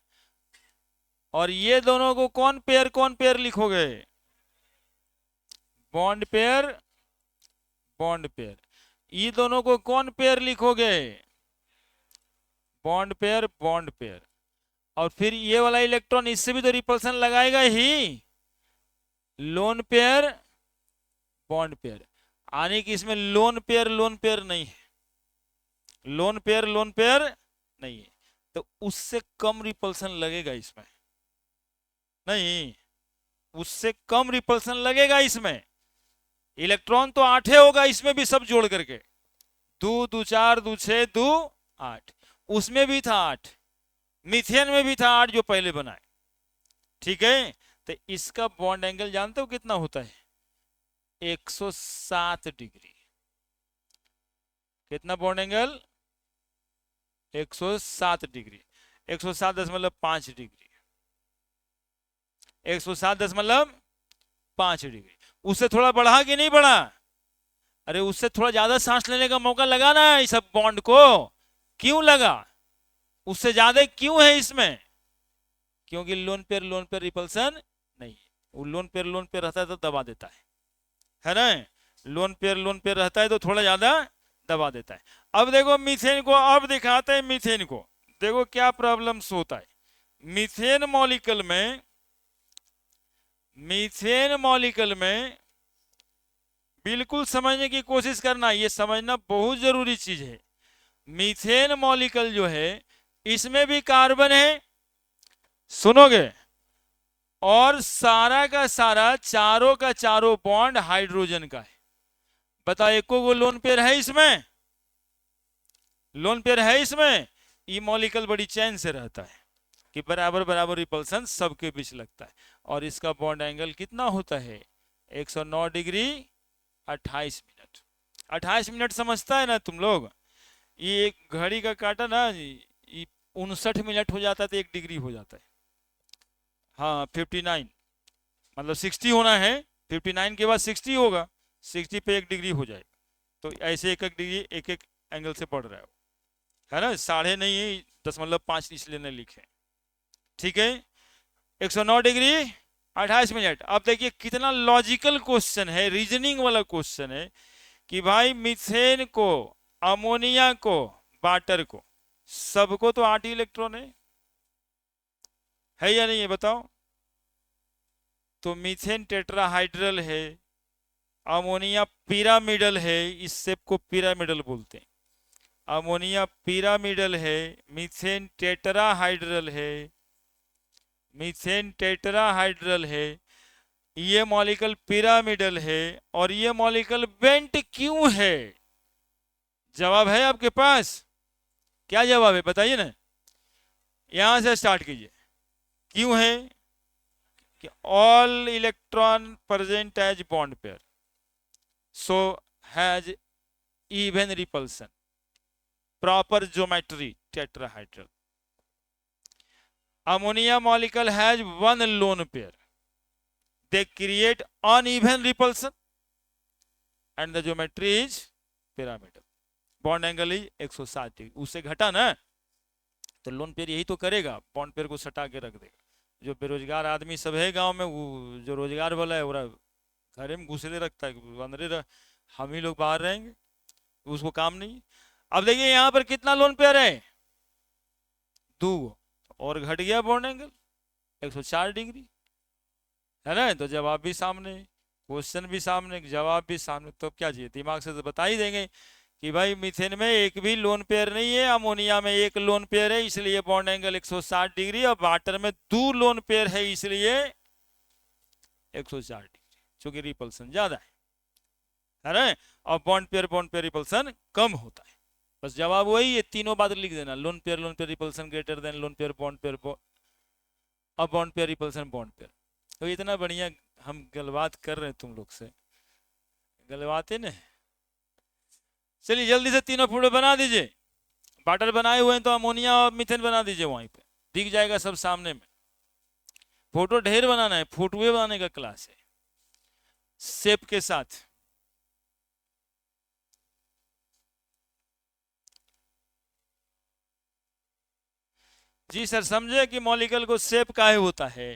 और ये दोनों को कौन पेयर लिखोगे, बॉन्ड पेयर, बॉन्ड पेयर। ये दोनों को कौन पेयर लिखोगे, बॉन्ड पेयर, बॉन्ड पेयर। और फिर ये वाला इलेक्ट्रॉन इससे भी तो रिपल्सन लगाएगा ही, लोन पेयर, बॉन्ड पेयर। आने की इसमें लोन पेयर नहीं है, लोन पेयर नहीं है, तो उससे कम रिपल्सन लगेगा इसमें, नहीं, उससे कम रिपल्सन लगेगा इसमें। इलेक्ट्रॉन तो 8 होगा इसमें भी, सब जोड़ करके, 2 2 4 2 6 2 8, उसमें भी था 8, मीथेन में भी था 8 जो पहले बनाए, ठीक है। तो इसका बॉन्ड एंगल जानते हो कितना होता है, 107 डिग्री। कितना bond angle, 107 degree, 107.5 degree, 107.5 degree. उससे थोड़ा बढ़ा कि नहीं बढ़ा, अरे उससे थोड़ा ज्यादा सांस लेने का मौका लगा ना इस सब बॉन्ड को, क्यों लगा, उससे ज्यादा क्यों है इसमें, क्योंकि लोन पेयर रिपल्सन नहीं है, वो लोन पेयर रहता है तो दबा देता है ना, लोन पेयर रहता है तो थोड़ा ज्यादा दबा देता है। अब देखो मीथेन को, अब दिखाते हैं मीथेन को, देखो क्या प्रॉब्लम्स होता है मीथेन मॉलिक्यूल में। मीथेन मॉलिक्यूल में बिल्कुल समझने की कोशिश करना, ये समझना बहुत जरूरी चीज है। मीथेन मॉलिक्यूल जो है इसमें भी कार्बन है, सुनोगे, और सारा का सारा, चारों का चारों बॉन्ड हाइड्रोजन का है। बताओ एको को लोन पेयर है इसमें, लोन पेयर है इसमें। ये मॉलिक्यूल बड़ी चैन से रहता है कि बराबर बराबर रिपल्सन सबके बीच लगता है, और इसका बॉन्ड एंगल कितना होता है, 109 डिग्री 28 मिनट। 28 मिनट समझता है ना तुम लोग, ये एक घड़ी का काटा ना, ये 59 मिनट हो जाता है तो 1 डिग्री हो जाता है। हाँ 59, मतलब 60 होना है, 59 के बाद 60 होगा, 60 पे 1 डिग्री हो जाएगा। तो ऐसे एक एक डिग्री एक एक एंगल से बढ़ रहा है ना, साढ़े नहीं है, 0.5 इसलिए नहीं लिखे। ठीक है, 109 डिग्री 28 मिनट। अब देखिए कितना लॉजिकल क्वेश्चन है, रीजनिंग वाला क्वेश्चन है कि भाई मीथेन को, अमोनिया को, वाटर को, सबको तो 8 इलेक्ट्रॉन है या नहीं है बताओ। तो मीथेन टेट्राहाइड्रल है, अमोनिया पिरामिडल है, इस शेप को पिरामिडल बोलते हैं। अमोनिया पिरामिडल है, मीथेन टेट्राहाइड्रल है, मीथेन टेट्राहाइड्रल है, ये मॉलिक्यूल पिरामिडल है, और ये मॉलिक्यूल बेंट क्यों है? जवाब है आपके पास? क्या जवाब है बताइए ना, यहां से स्टार्ट कीजिए। क्यों है? कि all electron present as bond pair, so has even repulsion, proper geometry, tetrahedral. ammonia molecule has one lone pair, they create uneven repulsion and the geometry is pyramidal, bond angle is 160 degree. उससे घटा ना तो lone pair यही तो करेगा, bond pair को सटा के रख देगा। जो बेरोजगार आदमी सब है गांव में, वो जो रोजगार वाला है वो घर में घुसले रखता है, अंदर हम ही लोग बाहर रहेंगे, उसको काम नहीं। अब देखिए यहां पर कितना लोन पेयर है, 2, और घट गया बॉन्ड एंगल 104 डिग्री, है ना। तो जवाब भी सामने, क्वेश्चन भी सामने, जवाब भी सामने, तो क्या चाहिए, दिमाग से तो बता ही देंगे कि भाई मीथेन में एक भी लोन पेयर नहीं है, अमोनिया में एक लोन पेयर है इसलिए बॉन्ड एंगल 160 डिग्री, और वाटर में 2 लोन पेयर है इसलिए 104 डिग्री, क्योंकि रिपल्सन ज्यादा है ना, और बॉन्ड पेयर रिपल्सन कम होता है। बस जवाब वही है, तीनों बात लिख देना, lone pair repulsion greater than lone pair bond pair, और bond pair repulsion bond pair. तो इतना बढ़िया हम गलबात कर रहे हैं तुम लोग से, गलबाते न। चलिए जल्दी से तीनों फोटो बना दीजिए, वाटर बनाए हुए हैं तो अमोनिया और मीथेन बना दीजिए, वहीं पे दिख जाएगा सब सामने में। फोटो ढेर बनाना है, फोटोए बनाने का क्लास है शेप के साथ। जी सर, समझे कि मॉलिक्यूल को शेप काहे होता है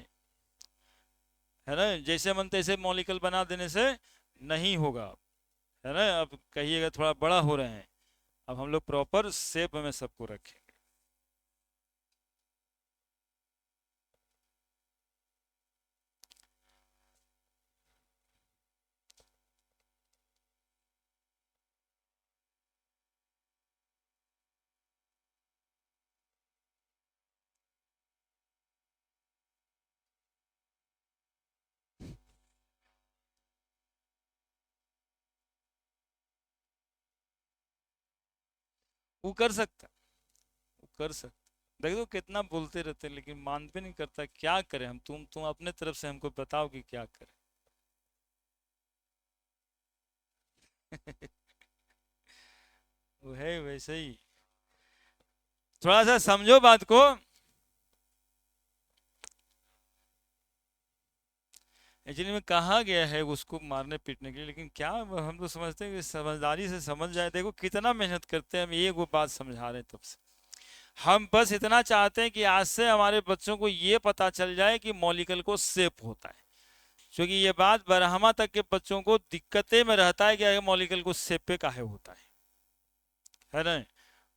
ना, जैसे मन तैसे मॉलिक्यूल बना देने से नहीं होगा, है ना। अब कहिएगा थोड़ा बड़ा हो रहे हैं, अब हम लोग प्रॉपर शेप में सबको रखेंगे। वो कर सकता, वो कर सकता। देखो कितना बोलते रहते लेकिन मान भी नहीं करता, क्या करें हम, तुम अपने तरफ से हमको बताओ कि क्या करें। वो है वैसे ही, थोड़ा सा समझो बात को। एक्चुअली में कहा गया है उसको मारने पीटने के लिए, लेकिन क्या हम तो समझते हैं कि समझदारी से समझ जाए। देखो कितना मेहनत करते हैं हम, ये वो बात समझा रहे हैं तब से। हम बस इतना चाहते हैं कि आज से हमारे बच्चों को ये पता चल जाए कि मॉलिक्यूल को शेप होता है, क्योंकि ये बात बरहमा तक के बच्चों को दिक्कतें में रहता है कि मॉलिक्यूल को शेप पे काहे होता है ना।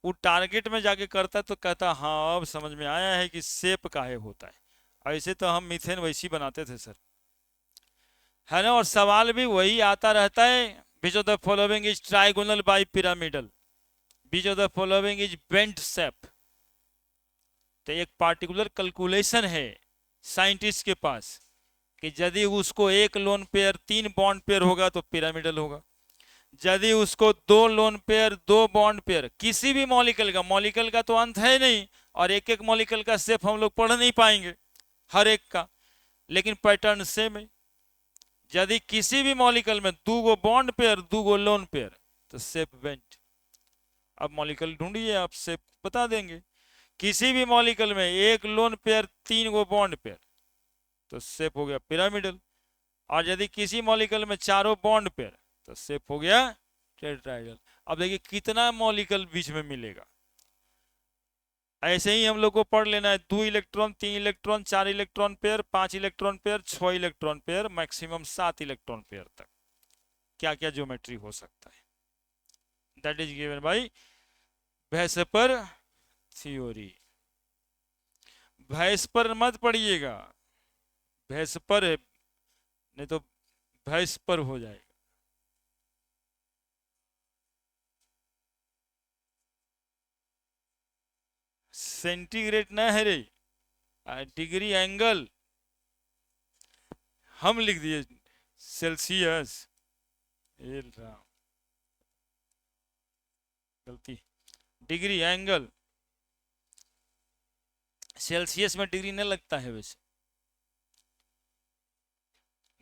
वो टारगेट में जाके करता तो कहता हाँ अब समझ में आया है कि शेप काहे होता है। ऐसे तो हम मीथेन वैसी बनाते थे सर, है ना। और सवाल भी वही आता रहता है, which of the following is trigonal bi pyramidal, which of the following is bent shape. तो एक पार्टिकुलर कैलकुलेशन है साइंटिस्ट के पास कि यदि उसको एक लोन पेयर 3 बॉन्ड पेयर होगा तो पिरामिडल होगा, यदि उसको 2 लोन पेयर 2 बॉन्ड पेयर, किसी भी मॉलिक्यूल का तो अंत है नहीं, और एक एक मॉलिक्यूल का शेप हम लोग पढ़ नहीं पाएंगे हर एक का, लेकिन पैटर्न सेम है। यदि किसी भी मॉलिक्यूल में 2 गो बॉन्ड पेयर 2 गो लोन पेयर, तो शेप बेंट। अब मॉलिक्यूल ढूंढिए, आप शेप बता देंगे। किसी भी मॉलिक्यूल में एक लोन पेयर 3 गो बॉन्ड पेयर, तो शेप हो गया पिरामिडल। और यदि किसी मॉलिक्यूल में चारों बॉन्ड पेयर, तो शेप हो गया टेट्राहेड्रल। अब देखिए कितना मॉलिक्यूल बीच में मिलेगा। ऐसे ही हम लोग को पढ़ लेना है 2 electron, 3 electron, 4 electron pair, 5 electron pair, 6 electron pair, maximum 7 electron pair तक क्या क्या ज्योमेट्री हो सकता है। That is given by VSEPR theory. भैंस पर मत पढ़िएगा, भैंस पर है, नहीं तो भैंस पर हो जाएगा। सेंटीग्रेड ना है रे, डिग्री एंगल हम लिख दिए सेल्सियस। गलती, डिग्री एंगल सेल्सियस में डिग्री नहीं लगता है, वैसे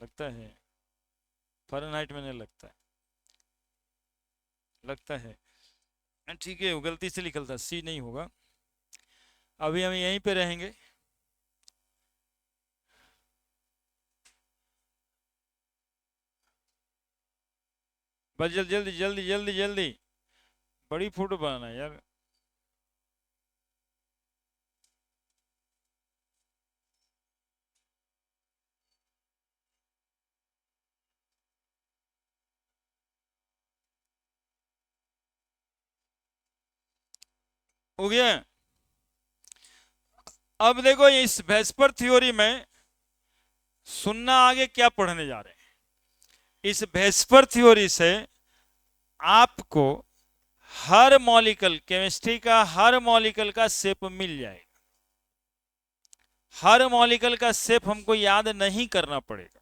लगता है, फ़ारेनहाइट में नहीं लगता है, लगता है। ठीक है, वो गलती से लिखा था, सी नहीं होगा। अभी हम यहीं पे रहेंगे। बस जल्दी जल्दी जल्दी जल्दी जल्दी, बड़ी फोटो बनाना यार। हो गया। अब देखो इस वेस्पर थ्योरी में सुनना आगे क्या पढ़ने जा रहे हैं। इस वेस्पर थ्योरी से आपको हर मॉलिक्यूल, केमिस्ट्री का हर मॉलिक्यूल का शेप मिल जाएगा। हर मॉलिक्यूल का शेप हमको याद नहीं करना पड़ेगा,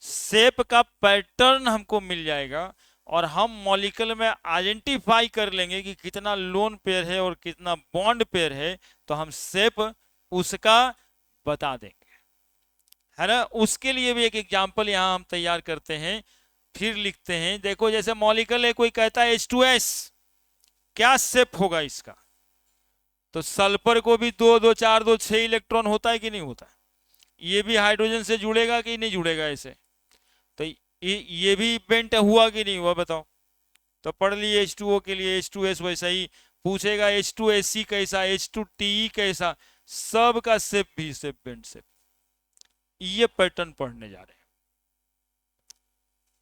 शेप का पैटर्न हमको मिल जाएगा और हम मॉलिक्यूल में आइडेंटिफाई कर लेंगे कि कितना लोन पेयर है और कितना बॉन्ड पेयर है, तो हम शेप उसका बता देंगे, है ना। उसके लिए भी एक एग्जांपल यहां हम तैयार करते हैं, फिर लिखते हैं। देखो जैसे मॉलिक्यूल है, कोई कहता है H2S, क्या शेप होगा इसका, तो सल्फर को भी 2 2 4 2 6 इलेक्ट्रॉन होता है कि नहीं होता है। ये भी हाइड्रोजन से जुड़ेगा कि नहीं जुड़ेगा ऐसे, तो ये भी बेंट हुआ कि नहीं हुआ बताओ। तो पढ़ लिए H2O के लिए H2S, वैसा ही पूछेगा H2SC कैसा, H2TE कैसा, सब का शेप भी शेप बेंट शेप। ये पैटर्न पढ़ने जा रहे हैं,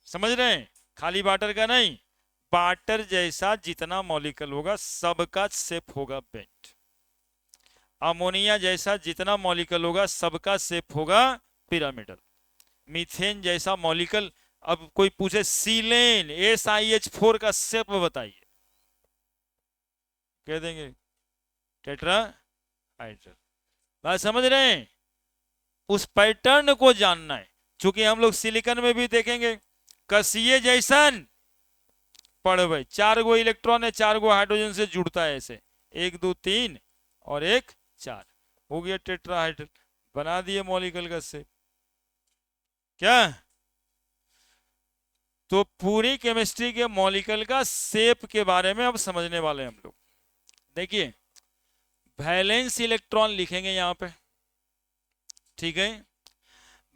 समझ रहे हैं। खाली वाटर का नहीं, वाटर जैसा जितना मॉलिक्यूल होगा सबका शेप होगा बेंट। अमोनिया जैसा जितना मॉलिक्यूल होगा सबका शेप होगा पिरामिडल। मीथेन जैसा मॉलिक्यूल, अब कोई पूछे सीलेन SiH4 का शेप बताइए, कह देंगे टेट्राहाइड्रल। बात समझ रहे हैं। उस पैटर्न को जानना है, क्योंकि हम लोग सिलिकॉन में भी देखेंगे कसिए जैसन पढ़ भाई, 4 गो इलेक्ट्रॉन है, 4 गो हाइड्रोजन से जुड़ता है ऐसे, 1 2 3 और 1 4, हो गया टेट्राहाइड्रल। बना दिए मॉलिक्यूल का शेप। क्या, तो पूरी केमिस्ट्री के मॉलिक्यूल का शेप के बारे में अब समझने वाले हम लोग। देखिए वैलेंस इलेक्ट्रॉन लिखेंगे यहां पे, ठीक है।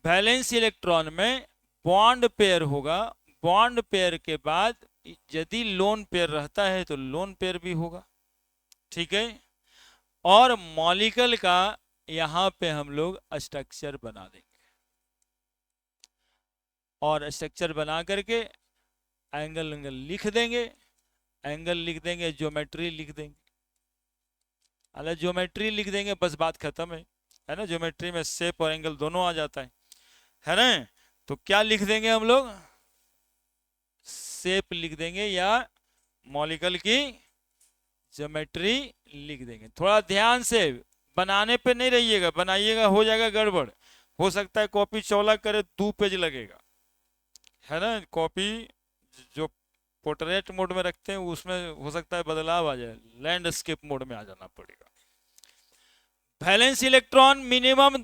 वैलेंस इलेक्ट्रॉन में बॉन्ड पेयर होगा, बॉन्ड पेयर के बाद यदि लोन पेयर रहता है तो लोन पेयर भी होगा, ठीक है। और मॉलिक्यूल का यहां पे हम लोग स्ट्रक्चर बना देंगे, और स्ट्रक्चर बना करके एंगल एंगल लिख देंगे, एंगल लिख देंगे, ज्योमेट्री लिख देंगे। अरे ज्योमेट्री लिख देंगे बस बात खत्म है ना। ज्योमेट्री में शेप और एंगल दोनों आ जाता है ना। तो क्या लिख देंगे हम लोग, शेप लिख देंगे या मॉलिक्यूल की ज्योमेट्री लिख देंगे। थोड़ा ध्यान से बनाने पे नहीं रहिएगा, बनाइएगा हो जाएगा गड़बड़, हो सकता है कॉपी चौला करे 2 पेज लगेगा, है ना। कॉपी जो पोर्ट्रेट मोड में रखते हैं उसमें हो सकता है बदलाव आ जाए, लैंडस्केप मोड में आ जाना पड़ेगा। वैलेंस इलेक्ट्रॉन मिनिमम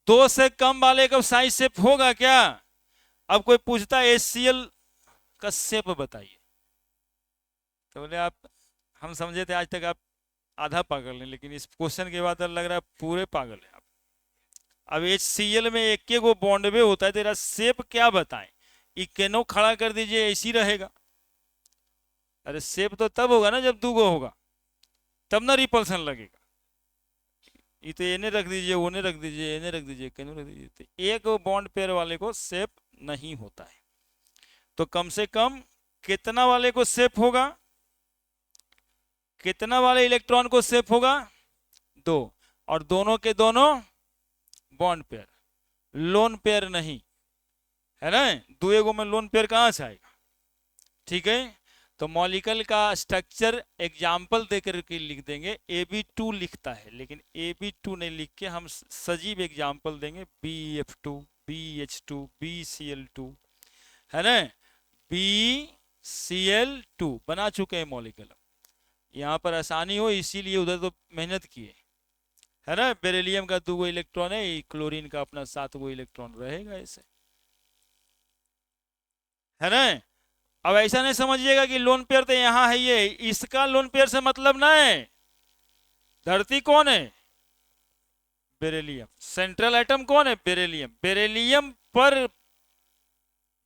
2 से कम वाले का साइज शेप होगा क्या। अब कोई पूछता है HCl इसका शेप बताइए। तो बोले आप, हम समझे थे आज तक आप आधा पागल हैं, लेकिन इस क्वेश्चन के बाद लग रहा है पूरे पागल हैं आप। अब HCl में एक एक वो बॉन्ड में होता है, तेरा शेप क्या बताएं? इकेनो खड़ा कर दीजिए, ऐसी रहेगा। अरे शेप तो तब होगा ना जब दूगो होगा, तब ना रिपल्सन लगेगा। ये तो इन्हें रख दीजिए, उन्हें रख दीजिए, इन्हें रख दीजिए, केनो रख दीजिए, तो एक बॉन्ड पेयर वाले को शेप नहीं होता है। तो कम से कम कितना वाले को शेप होगा? कितना वाले इलेक्ट्रॉन को शेप होगा? 2। और दोनों के दोनों बॉन्ड पेयर, लोन पेयर नहीं है ना। दुएगो में लोन पेयर कहां से आएगा? ठीक है, तो मॉलिक्यूल का स्ट्रक्चर एग्जाम्पल देकर के लिख देंगे। Ab2 लिखता है, लेकिन Ab2 नहीं लिख के हम सजीव एग्जाम्पल देंगे। BF2, BH2, BCl2, है ना। BCl2 बना चुके हैं मॉलिक्यूल। यहाँ पर आसानी हो इसीलिए उधर तो मेहनत किए, है ना। बेरिलियम का 2 इलेक्ट्रॉन है, क्लोरीन का अपना 7 इलेक्ट्रॉन रहेगा ऐसे, है ना। अब ऐसा नहीं समझिएगा कि लोन पेयर तो यहां है, ये इसका लोन पेयर से मतलब ना है। धरती कौन है? बेरिलियम। सेंट्रल एटम कौन है? बेरिलियम। बेरिलियम पर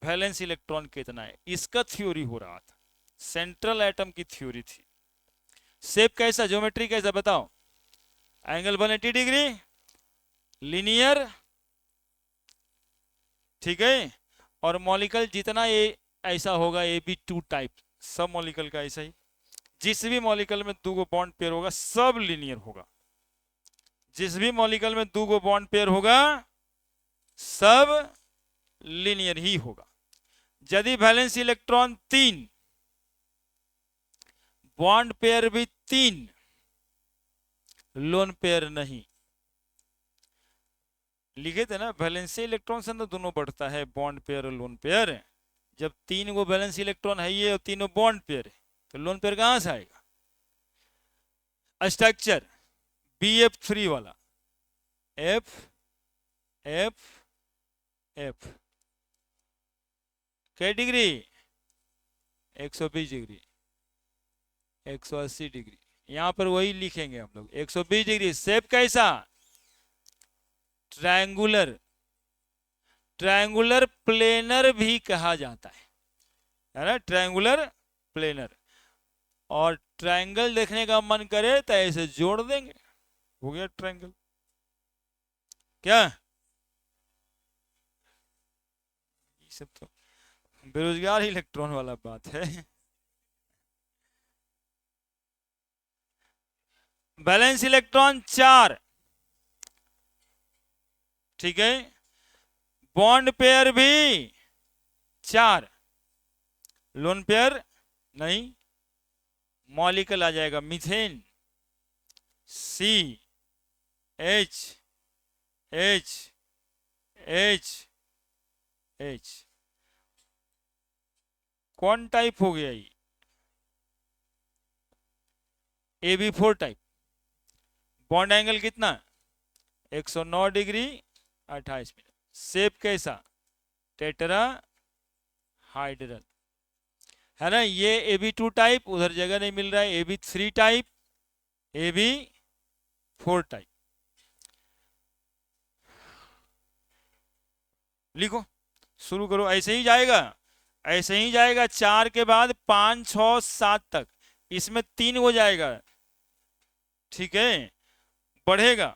वैलेंस इलेक्ट्रॉन कितना है, इसका थ्योरी हो रहा था। सेंट्रल एटम की थ्योरी थी। शेप कैसा, ज्योमेट्री कैसा बताओ? एंगल 180 डिग्री, लीनियर, ठीक है। और मॉलिक्यूल जितना ये ऐसा होगा, Ab2 टाइप, सब मॉलिक्यूल का ऐसा ही। जिस भी मॉलिक्यूल में 2 बॉन्ड पेयर होगा सब लीनियर होगा। जिस भी मॉलिक्यूल में 2 बॉन्ड पेयर होगा सब लीनियर ही होगा। यदि वैलेंस इलेक्ट्रॉन 3, बॉन्ड पेयर भी 3, लोन पेयर नहीं। लिखे थे ना, वैलेंस इलेक्ट्रॉन से तो दोनों बढ़ता है, बॉन्ड पेयर और लोन पेयर। जब 3 गो वैलेंस इलेक्ट्रॉन है ये और तीनों बॉन्ड पेयर है, तो लोन पेयर कहां से आएगा? स्ट्रक्चर BF3 वाला, F F F, क्या डिग्री? 120 degree, 180 degree. यहां पर वही लिखेंगे हम लोग, 120 डिग्री। शेप कैसा? ट्रायंगुलर। ट्रायंगुलर प्लेनर भी कहा जाता है ना, ट्रायंगुलर प्लेनर। और ट्रायंगल देखने का मन करे तो ऐसे जोड़ देंगे, हो गया ट्रायंगल। क्या ये सब तो बेरोजगार इलेक्ट्रॉन वाला बात है। बैलेंस इलेक्ट्रॉन 4, ठीक है। बॉन्ड पेयर भी 4, लोन पेयर नहीं। मॉलिक्यूल आ जाएगा मीथेन, CH कौन टाइप हो गया ये? Ab4 type. बॉन्ड एंगल कितना? 109 डिग्री 28 मिनट। शेप कैसा? टेट्रा हाइड्रल, है ना। ये Ab2 टाइप, उधर जगह नहीं मिल रहा है। Ab3 type, Ab4 type. लिखो, शुरू करो। ऐसे ही जाएगा, ऐसे ही जाएगा। 4 के बाद 5, 6, 7 तक, इसमें 3 हो जाएगा, ठीक है। बढ़ेगा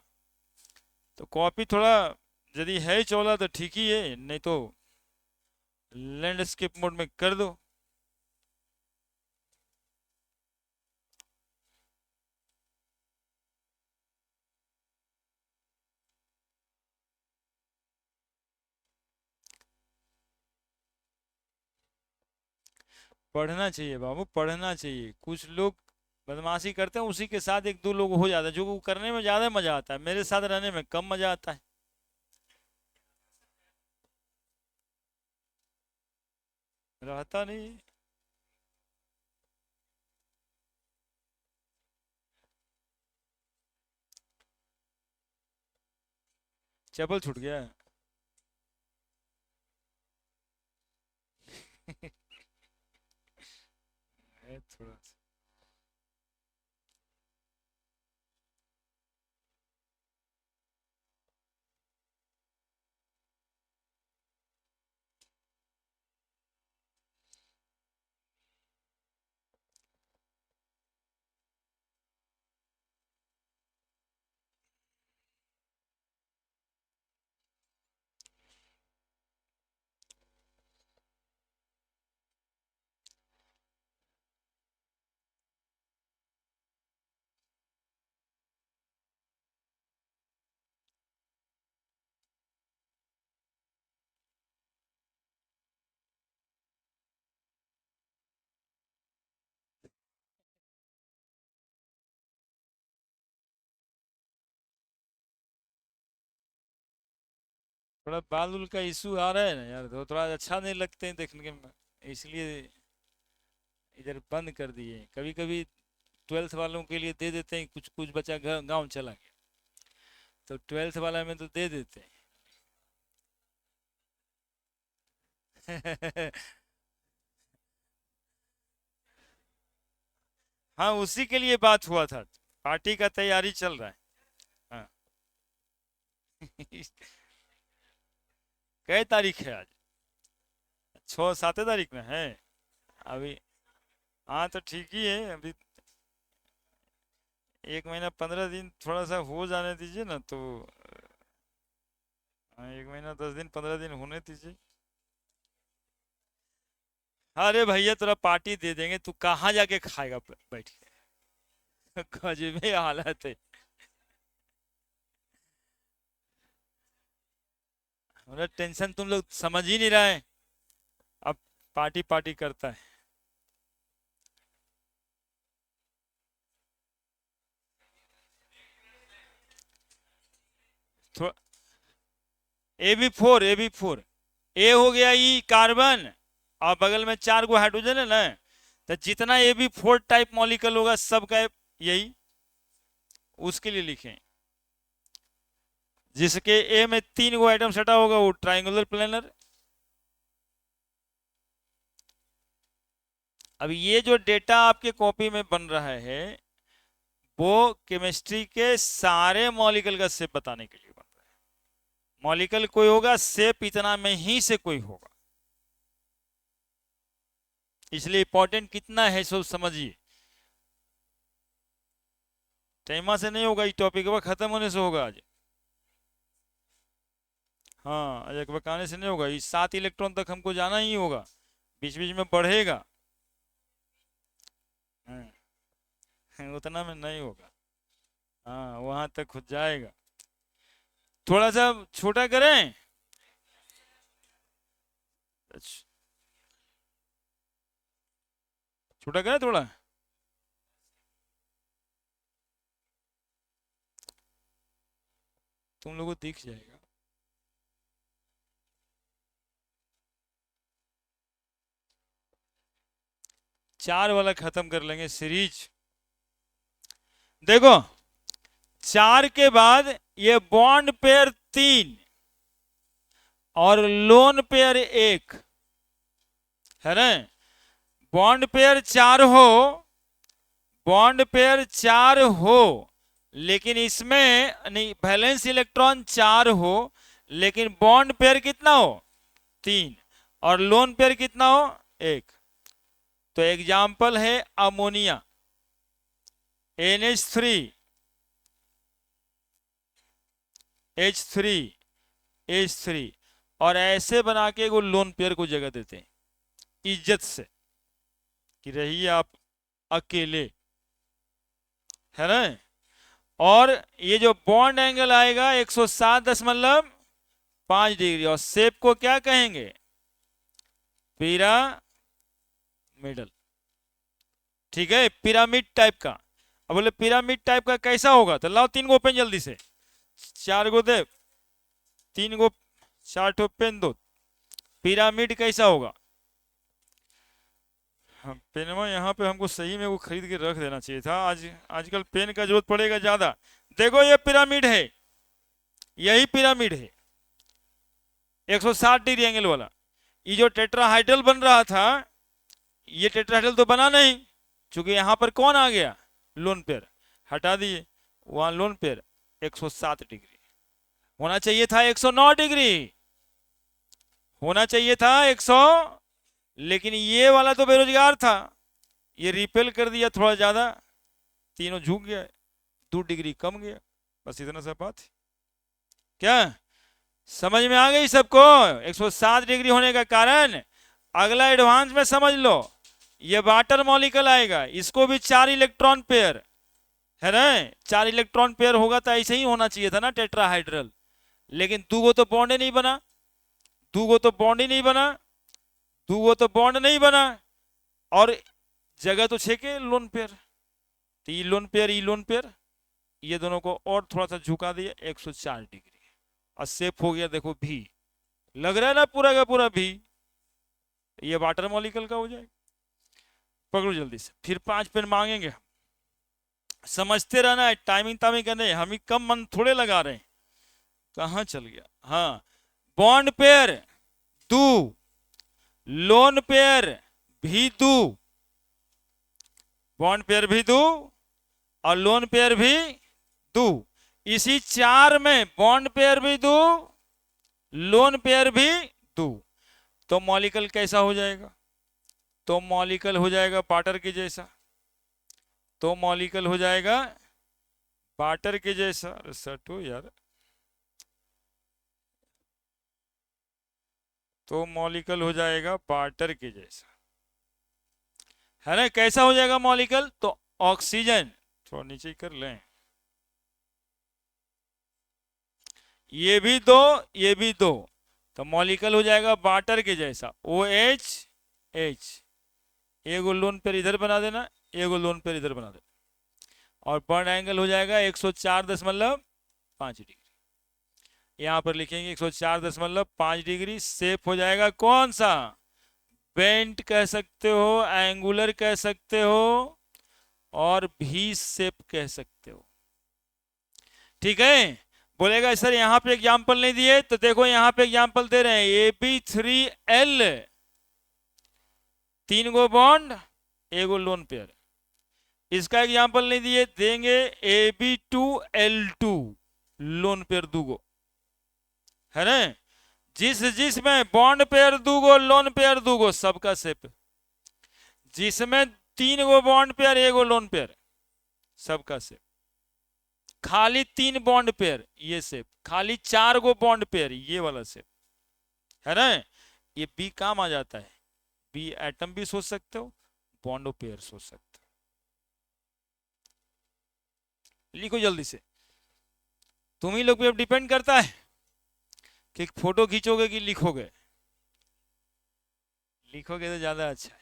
तो कॉपी थोड़ा यदि है चौला तो ठीक ही है, नहीं तो लैंडस्केप मोड में कर दो। पढ़ना चाहिए बाबू, पढ़ना चाहिए। कुछ लोग बदमाशी करते हैं, उसी के साथ 1-2 लोग हो जाता है, जो करने में ज्यादा मजा आता है, मेरे साथ रहने में कम मजा आता है। रहता नहीं। चप्पल छूट गया है। थोड़ा थोड़ा बाल उल का इशू आ रहा है ना यार, तो थोड़ा अच्छा नहीं लगते हैं देखने में, इसलिए इधर बंद कर दिए। कभी कभी 12th वालों के लिए दे देते हैं, कुछ कुछ बच्चा गांव चला गया तो 12th वाला में तो दे देते हैं। हाँ, उसी के लिए बात हुआ था, पार्टी का तैयारी चल रहा है। हाँ। कई तारीख है आज? 6 7 तारीख में है अभी। हाँ तो ठीक ही है अभी। 1 महीना 15 दिन थोड़ा सा हो जाने दीजिए ना तो। हाँ, 1 महीना 10 दिन 15 दिन होने दीजिए। अरे भैया तेरा पार्टी दे देंगे, तू कहाँ जाके खाएगा बैठ के? गजब में हालत है। मतलब टेंशन तुम लोग समझ ही नहीं रहे। अब पार्टी पार्टी करता है। AB4 ए हो गया ई कार्बन, और बगल में 4 गो हाइड्रोजन है ना, तो जितना AB4 टाइप मॉलिक्यूल होगा सबका यही उसके लिए लिखें। जिसके ए में 3 गो आइटम सटा होगा वो ट्राइंगुलर प्लेनर। अब ये जो डेटा आपके कॉपी में बन रहा है वो केमिस्ट्री के सारे मॉलिक्यूल का शेप बताने के लिए बन रहा है। मॉलिक्यूल कोई होगा, शेप इतना में ही से कोई होगा, इसलिए इंपॉर्टेंट कितना है सो समझिए। टाइमा से नहीं होगा, इस टॉपिक खत्म होने से होगा आज। हाँ, आज एक बकाने से नहीं होगा, इस 7 इलेक्ट्रॉन तक हमको जाना ही होगा, बीच बीच में बढ़ेगा। हाँ, उतना में नहीं होगा। हाँ, वहां तक खुद जाएगा। थोड़ा सा छोटा करें। अच्छा, छोटा करें थोड़ा। तुम लोगों को दिख जाएगा। 4 वाला खत्म कर लेंगे सीरीज। देखो, 4 के बाद ये बॉन्ड पेयर 3 और लोन पेयर 1 है ना। बॉन्ड पेयर 4 हो, बॉन्ड पेयर 4 हो, लेकिन इसमें नहीं, वैलेंस इलेक्ट्रॉन 4 हो लेकिन बॉन्ड पेयर कितना हो 3, और लोन पेयर कितना हो 1। तो एग्जाम्पल है अमोनिया NH3 H3 H3, और ऐसे बना के वो लोन पेयर को जगह देते हैं इज्जत से कि रहिए आप अकेले, है ना। और ये जो बॉन्ड एंगल आएगा 107.5 डिग्री, और शेप को क्या कहेंगे, पिरामिडल। ठीक है, पिरामिड टाइप का। अब बोले पिरामिड टाइप का कैसा होगा, तो लाओ 3 गो पेन जल्दी से, 4 गो दे, 3 गो 4 ठो पेन दो। पिरामिड कैसा होगा? हाँ, पेनवा यहाँ पे हमको सही में वो खरीद के रख देना चाहिए था, आजकल पेन का जरूरत पड़ेगा ज्यादा। देखो ये पिरामिड है, यही पिरामिड है 160 डिग्री एंगल वाला। ये जो टेट्राहाइड्रल बन रहा था, ये टेट्राहाइड्रल तो बना नहीं, चूंकि यहां पर कौन आ गया, लोन पेयर, हटा दिए, वहां लोन पेयर 107 डिग्री होना चाहिए था, 109 डिग्री होना चाहिए था, 100, लेकिन ये वाला तो बेरोजगार था, ये रिपेल कर दिया थोड़ा ज्यादा, तीनों झुक गया, 2 डिग्री कम गया, बस इतना सा बात है। क्या समझ में आ गई सबको? 107 डिग्री होने का कारण, अगला एडवांस में समझ लो, ये वाटर मॉलिक्यूल आएगा, इसको भी 4 इलेक्ट्रॉन पेयर है ना, 4 इलेक्ट्रॉन पेयर होगा तो ऐसे ही होना चाहिए था ना टेट्राहाइड्रल, लेकिन दूगो तो बॉन्ड ही नहीं बना, दूगो तो बॉन्ड ही नहीं बना, दूगो तो बॉन्ड नहीं बना, और जगह तो छे के लोन पेयर, तो ई लोन पेयर, ई लोन पेयर, ये दोनों को और थोड़ा सा झुका दिया 104 डिग्री, और सेफ हो गया, देखो भी लग रहा है ना पूरा का पूरा भी, ये वाटर मॉलिक्यूल का हो जाएगा। पकड़ो जल्दी से, फिर 5 पेन मांगेंगे, समझते रहना है, टाइमिंग टाइमिंग करने, हम ही कम मन थोड़े लगा रहे हैं, कहां चल गया, हाँ, बॉन्ड पेयर दो, लोन पेयर भी दो, बॉन्ड पेयर भी दो और लोन पेयर भी दो, इसी 4 में बॉन्ड पेयर भी दो, लोन पेयर भी दो, तो मॉलिक्यूल कैसा हो जाएगा, तो मॉलिक्यूल हो जाएगा वाटर के जैसा, तो मॉलिक्यूल हो जाएगा वाटर के जैसा, सटो यार, तो मॉलिक्यूल हो जाएगा वाटर के जैसा, है ना, कैसा हो जाएगा मॉलिक्यूल, तो ऑक्सीजन, थोड़ा नीचे ही कर लें, ये भी दो, ये भी दो, तो मॉलिक्यूल हो जाएगा वाटर के जैसा, OH H, एगो लोन पेयर इधर बना देना, एगो लोन पेयर इधर बना देना, और बॉन्ड एंगल हो जाएगा 104.5 डिग्री, यहां पर लिखेंगे 104.5 डिग्री, सेफ हो जाएगा कौन सा, बेंट कह सकते हो, एंगुलर कह सकते हो, और भी शेप कह सकते हो, ठीक है। बोलेगा सर यहां पे एग्जांपल नहीं दिए, तो देखो यहां पे एग्जांपल दे रहे हैं, AB3L, 3 गो बॉन्ड, एगो लोन पेयर, इसका एग्जांपल नहीं दिए, देंगे AB2L2, लोन पेयर दूगो, है ना, जिसमें बॉन्ड पेयर दूगो, लोन पेयर दूगो, सबका शेप, जिसमें 3 गो बॉन्ड पेयर, एगो लोन पेयर, सबका शेप, खाली 3 बॉन्ड पेयर, ये शेप, खाली 4 गो बॉन्ड पेयर, ये वाला शेप, है ना, ये बी काम आ जाता है, बी एटम भी सोच सकते हो, बॉन्ड पेयर सोच सकते हो, लिखो जल्दी से, तुम ही लोग पे अब डिपेंड करता है कि फोटो खींचोगे कि लिखोगे, लिखोगे तो ज्यादा अच्छा है,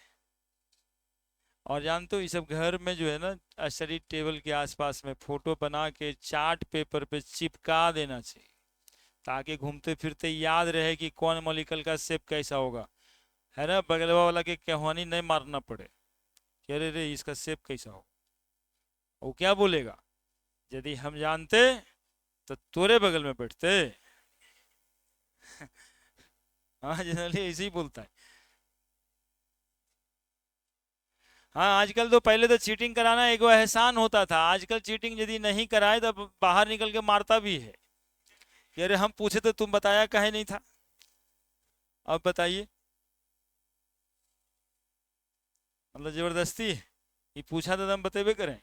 और जानते हो ये सब घर में जो है ना, स्टडी टेबल के आसपास में फोटो बना के चार्ट पेपर पे चिपका देना चाहिए, ताकि घूमते फिरते याद रहे कि कौन मॉलिक्यूल का शेप कैसा होगा, है ना, बगलवा वाला के कहानी नहीं मारना पड़े कि अरे रे इसका शेप कैसा हो, वो क्या बोलेगा, यदि हम जानते तो तोरे बगल में बैठते। हाँ जनरली ऐसे ही बोलता है। हाँ आजकल तो, पहले तो चीटिंग कराना एक एहसान होता था, आजकल चीटिंग यदि नहीं कराए तो बाहर निकल के मारता भी है कि अरे हम पूछे तो तुम बताया काहे नहीं था, अब बताइए, मतलब जबरदस्ती, ये पूछा तो हम बतेबे करें।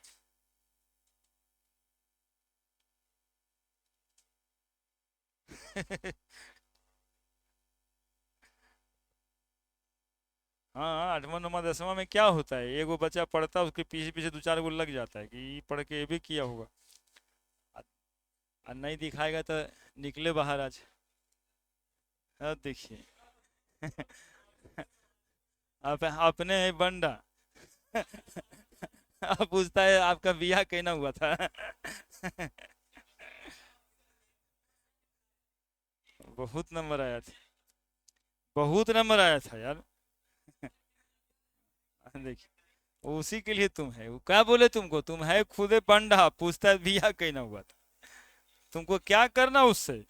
हाँ 8वां 9वां 10वां में क्या होता है, एगो बच्चा पढ़ता है उसके पीछे पीछे 2 4 गो लग जाता है कि ये पढ़ के ये भी किया होगा, और नहीं दिखाएगा तो निकले बाहर आज, अब देखिए। आप अपने है बंडा। अब पूछता है आपका बियाह कहना हुआ था। बहुत नंबर आया था, बहुत नंबर आया था यार। देखिए उसी के लिए तुम है, वो क्या बोले तुमको, तुम है खुदे बंडा, पूछता है बियाह कहना हुआ था, तुमको क्या करना उससे।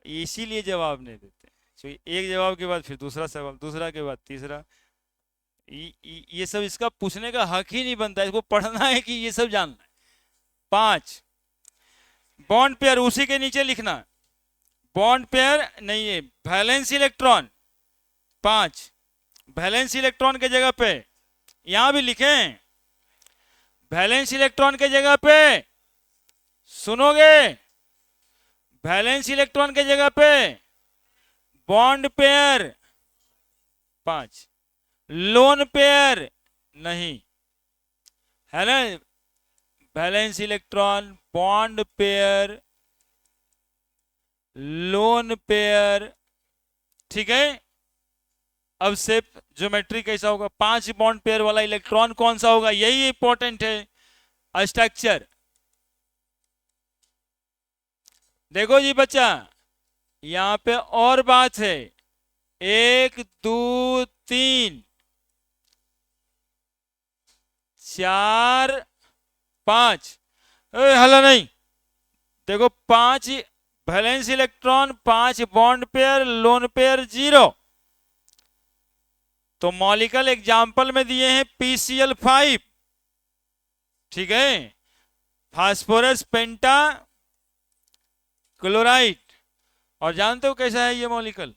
इसीलिए जवाब नहीं देते। तो एक जवाब के बाद फिर दूसरा सवाल, दूसरा के बाद तीसरा। ये सब इसका पूछने का हक ही नहीं बनता, इसको पढ़ना है कि ये सब जानना है। 5 बॉन्ड पेयर, उसी के नीचे लिखना बॉन्ड पेयर नहीं है, वैलेंस इलेक्ट्रॉन। 5 वैलेंस इलेक्ट्रॉन के जगह पे यहां भी लिखें, वैलेंस इलेक्ट्रॉन के जगह पे, सुनोगे, वैलेंस इलेक्ट्रॉन के जगह पे बॉन्ड पेयर 5, लोन पेयर नहीं, है ना, valence electron, bond pair, lone pair, ठीक है। अब शेप ज्योमेट्री कैसा होगा, 5 बॉन्ड पेयर वाला इलेक्ट्रॉन कौन सा होगा, यही इंपॉर्टेंट है। स्ट्रक्चर देखो जी बच्चा, यहां पे और बात है, 1 2 3 4 5, हला नहीं, देखो 5 valence electron, 5 bond pair, lone pair 0। तो मॉलिक्यूल एग्जाम्पल में दिए हैं PCl5, ठीक है, फास्फोरस पेंटा क्लोराइड। और जानते हो कैसा है ये मॉलिक्यूल,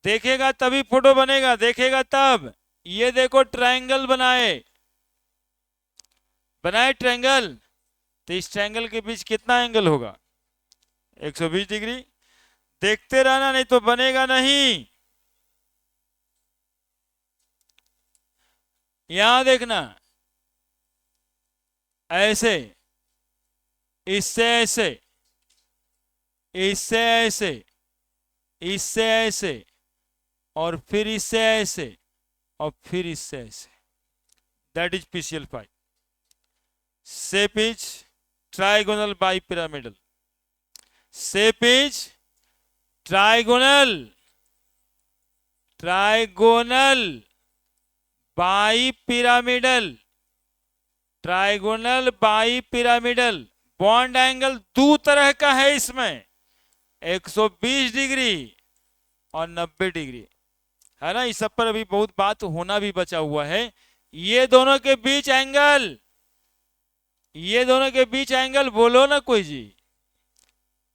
देखेगा तभी फोटो बनेगा, देखेगा तब। ये देखो ट्रायंगल बनाए ट्रायंगल, तो इस ट्रायंगल के बीच कितना एंगल होगा, 120 डिग्री। देखते रहना, नहीं तो बनेगा नहीं। यहां देखना, ऐसे, इससे ऐसे, इससे ऐसे, इससे ऐसे, और फिर इससे ऐसे, और फिर इससे ऐसे, that is PCl5। Shape is trigonal bi pyramidal, shape is trigonal, trigonal bi pyramidal, trigonal bi pyramidal. Bond angle दो तरह का है इसमें, 120 डिग्री और 90 डिग्री, है ना। इस सब पर अभी बहुत बात होना भी बचा हुआ है। ये दोनों के बीच एंगल, ये दोनों के बीच एंगल बोलो ना कोई जी,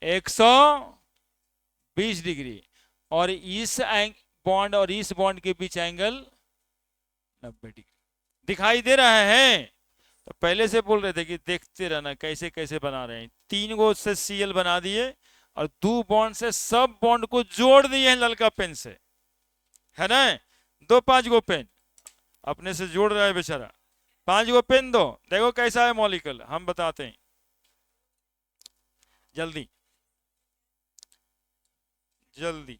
120 डिग्री। और इस बॉन्ड और इस बॉन्ड के बीच एंगल 90 डिग्री। दिखाई दे रहा है, तो पहले से बोल रहे थे कि देखते रहना कैसे कैसे बना रहे हैं। 3 गो से Cl बना दिए और 2 बॉन्ड से सब बॉन्ड को जोड़ दिए हैं ललका पेन से, है ना। 2-5 गो पेन अपने से जोड़ रहा है बेचारा, 5 गो पेन दो, देखो कैसा है मॉलिक्यूल, हम बताते हैं जल्दी जल्दी।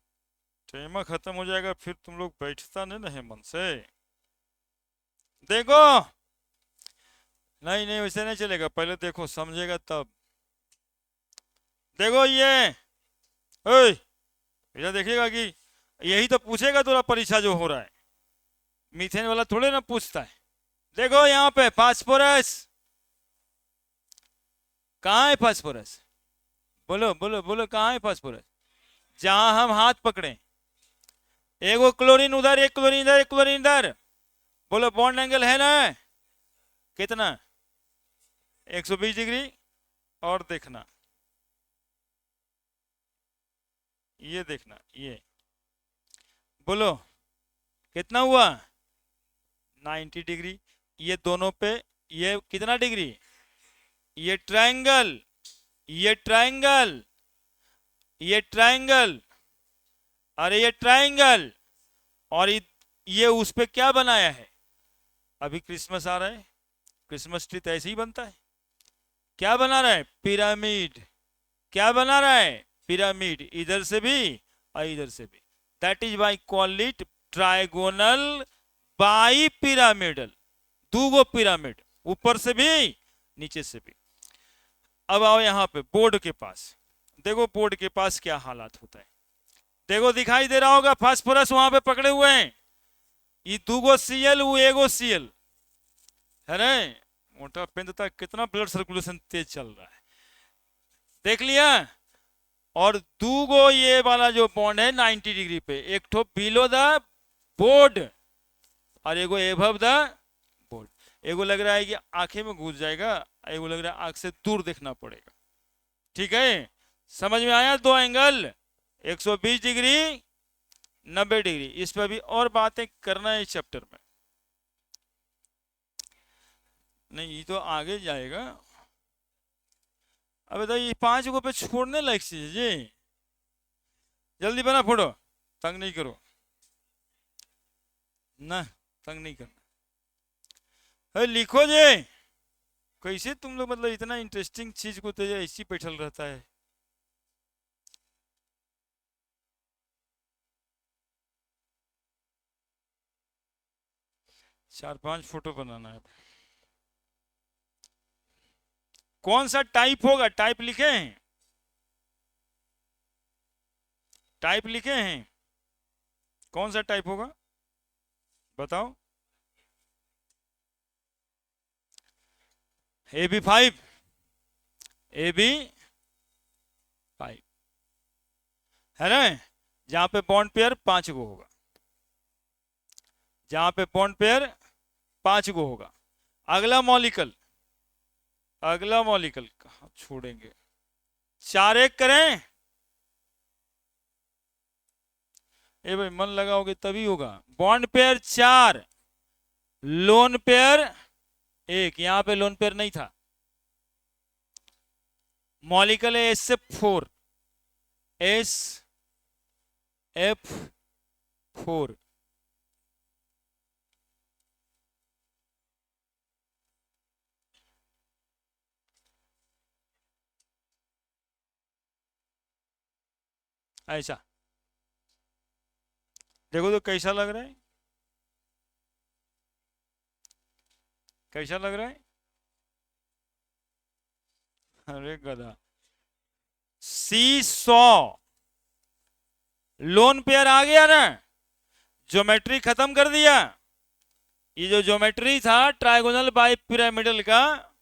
टाइम खत्म हो जाएगा, फिर तुम लोग बैठता नहीं है मन से। देखो, नहीं नहीं वैसे नहीं चलेगा, पहले देखो समझेगा तब। देखो ये, इधर देखिएगा कि यही तो पूछेगा थोड़ा परीक्षा जो हो रहा है, मीथेन वाला थोड़े ना पूछता है। देखो यहाँ पे फास्फोरस, कहाँ है फास्फोरस, बोलो बोलो बोलो, कहाँ है फास्फोरस, जहां हम हाथ पकड़े, एगो क्लोरीन उधर, एक क्लोरीन इधर, एक क्लोरीन इधर, बोलो बॉन्ड एंगल है ना कितना, 120 डिग्री। और देखना, ये देखना, ये बोलो कितना हुआ, 90 डिग्री। ये दोनों पे ये कितना डिग्री, ये ट्रायंगल, ये ट्रायंगल, ये ट्रायंगल, अरे ये ट्रायंगल, और ये उस पे क्या बनाया है, अभी क्रिसमस आ रहा है, क्रिसमस ट्री तो ऐसे ही बनता है, क्या बना रहा है, पिरामिड, क्या बना रहा है, पिरामिड, इधर से भी और इधर से भी। That is why call it trigonal bi pyramidal, 2 go pyramid, ऊपर से भी नीचे से भी। अब आओ यहाँ पे बोर्ड के पास, देखो बोर्ड के पास क्या हालात होता है। देखो दिखाई दे रहा होगा फास्फोरस वहां पे पकड़े हुए हैं, ये 2 गो Cl, वो 1 गो Cl, है ना। मोटा पेन देता, कितना ब्लड सर्कुलेशन तेज चल रहा है, देख लिया। और दूगो ये वाला जो बॉन्ड है 90 डिग्री पे, एक ठो बिलो द बोर्ड और एगो एबव द बोर्ड। एगो लग रहा है कि आंखें में घुस जाएगा, एगो लग रहा है आंख से दूर देखना पड़ेगा। ठीक है, समझ में आया? दो एंगल 120 डिग्री 90 डिग्री। इस पर भी और बातें करना है इस चैप्टर में, नहीं ये तो आगे जाएगा। अब बताइए ये 5 को पे छोड़ने लायक चीज है जी। जल्दी बना फोटो, तंग नहीं करो ना, तंग नहीं करना। अरे लिखो जे, कैसे तुम लोग मतलब इतना इंटरेस्टिंग चीज को तो ऐसी बैठल रहता है। चार 5 फोटो बनाना है। कौन सा टाइप होगा? टाइप लिखे हैं, टाइप लिखे हैं, कौन सा टाइप होगा बताओ? AB5, AB5 है ना, जहां पे बॉन्ड पेयर 5 गो होगा, जहां पे बॉन्ड पेयर 5 गो होगा। अगला मॉलिकल, अगला मॉलिकल कहां छोड़ेंगे? 4 1 करें। ए भाई मन लगाओगे तभी होगा। बॉन्ड पेयर 4, लोन पेयर 1, यहां पे लोन पेयर नहीं था। मॉलिकल है SF4, SF4। ऐसा देखो तो कैसा लग रहा है, कैसा लग रहा है? अरे गधा, C100 लोन पेयर आ गया ना, ज्योमेट्री खत्म कर दिया। ये जो ज्योमेट्री था ट्राइगोनल बाई पिरामिडल का,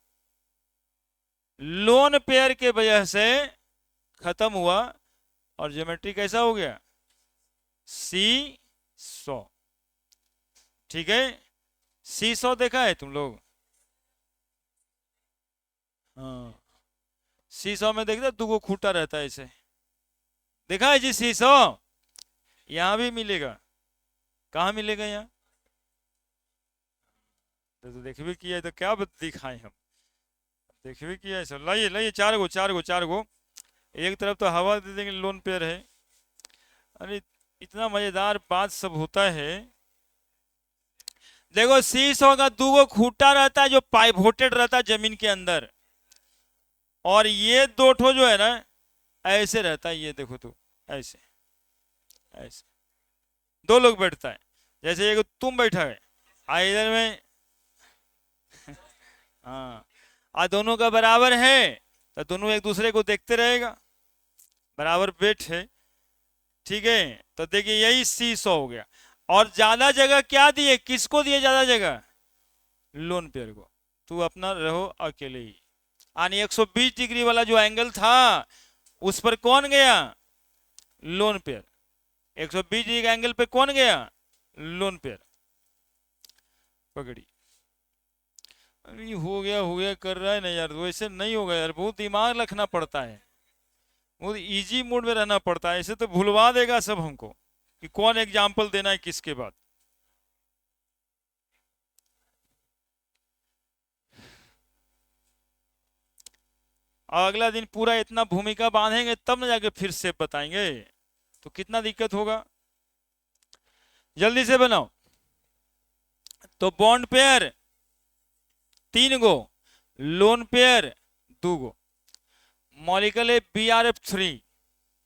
लोन पेयर के वजह से खत्म हुआ और ज्योमेट्री कैसा हो गया? C100। ठीक है, C100 देखा है तुम लोग? हाँ, C100 में देखते दो खूंटा रहता है ऐसे, देखा है जी C100? यहां भी मिलेगा, कहाँ मिलेगा यहाँ? तो देख भी किया है तो क्या दिखाएं हम, देख भी किया है सब। लाइए लाइए, 4 गो 4 गो 4 गो, एक तरफ तो हवा दे देंगे, लोन पेयर है। अरे इतना मजेदार बात सब होता है। देखो C100 का 2 गो खूंटा रहता है जो पाइवोटेड रहता है जमीन के अंदर, और ये 2 ठो जो है ना ऐसे रहता है, ये देखो तो ऐसे ऐसे 2 लोग बैठता है, जैसे एक तुम बैठा है आ इधर में। हाँ, आ दोनों का बराबर है तो दोनों एक दूसरे को देखते रहेगा, बराबर वेट है। ठीक है, तो देखिए यही C100 हो गया। और ज्यादा जगह क्या दिए, किसको दिए ज्यादा जगह? लोन पेयर को। तू अपना रहो अकेले ही। यानी 120 डिग्री वाला जो एंगल था उस पर कौन गया? Lone pair. 120 डिग्री के एंगल पे कौन गया? Lone pair. पकड़ी। अरे हो गया कर रहा है ना यार, वैसे नहीं होगा यार, बहुत दिमाग रखना पड़ता है, बहुत इजी मोड में रहना पड़ता है, ऐसे तो भुलवा देगा सब हमको कि कौन एग्जाम्पल देना है किसके बाद। और अगला दिन पूरा इतना भूमिका बांधेंगे तब ना जाके फिर से बताएंगे, तो कितना दिक्कत होगा। जल्दी से बनाओ। तो बॉन्ड पेयर 3 गो, लोन पेयर 2 गो, मॉलिक्यूल है BRF3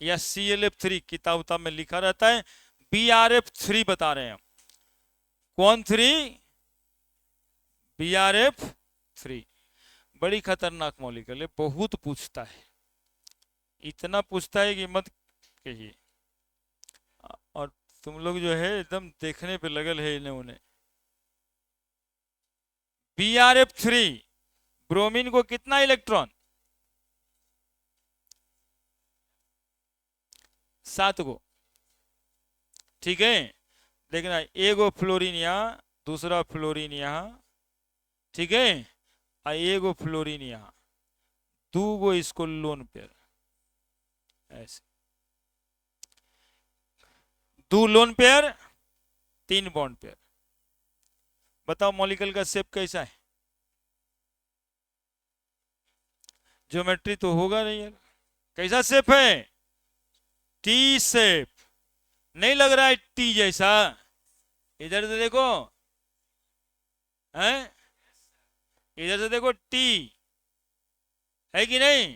या ClF3, किताब उताब में लिखा रहता है BRF3 बता रहे हैं हम। कौन 3? BRF3 बड़ी खतरनाक मॉलिक्यूल है, बहुत पूछता है, इतना पूछता है कि मत कहिए। और तुम लोग जो है एकदम देखने पे लगल है इन्हें उन्हें। BRF3 ब्रोमीन को कितना इलेक्ट्रॉन? 7 गो, ठीक है। देखना, एगो फ्लोरीन यहाँ, दूसरा फ्लोरीन यहाँ, ठीक है, और एगो फ्लोरीन यहाँ, 2 गो इसको लोन पेयर, ऐसे 2 लोन पेयर, 3 बॉन्ड पेयर। बताओ मॉलिक्यूल का शेप कैसा है? ज्योमेट्री तो होगा नहीं यार, कैसा शेप है? टी शेप, नहीं लग रहा है टी जैसा? इधर से देखो, हैं, इधर से देखो, टी है कि नहीं?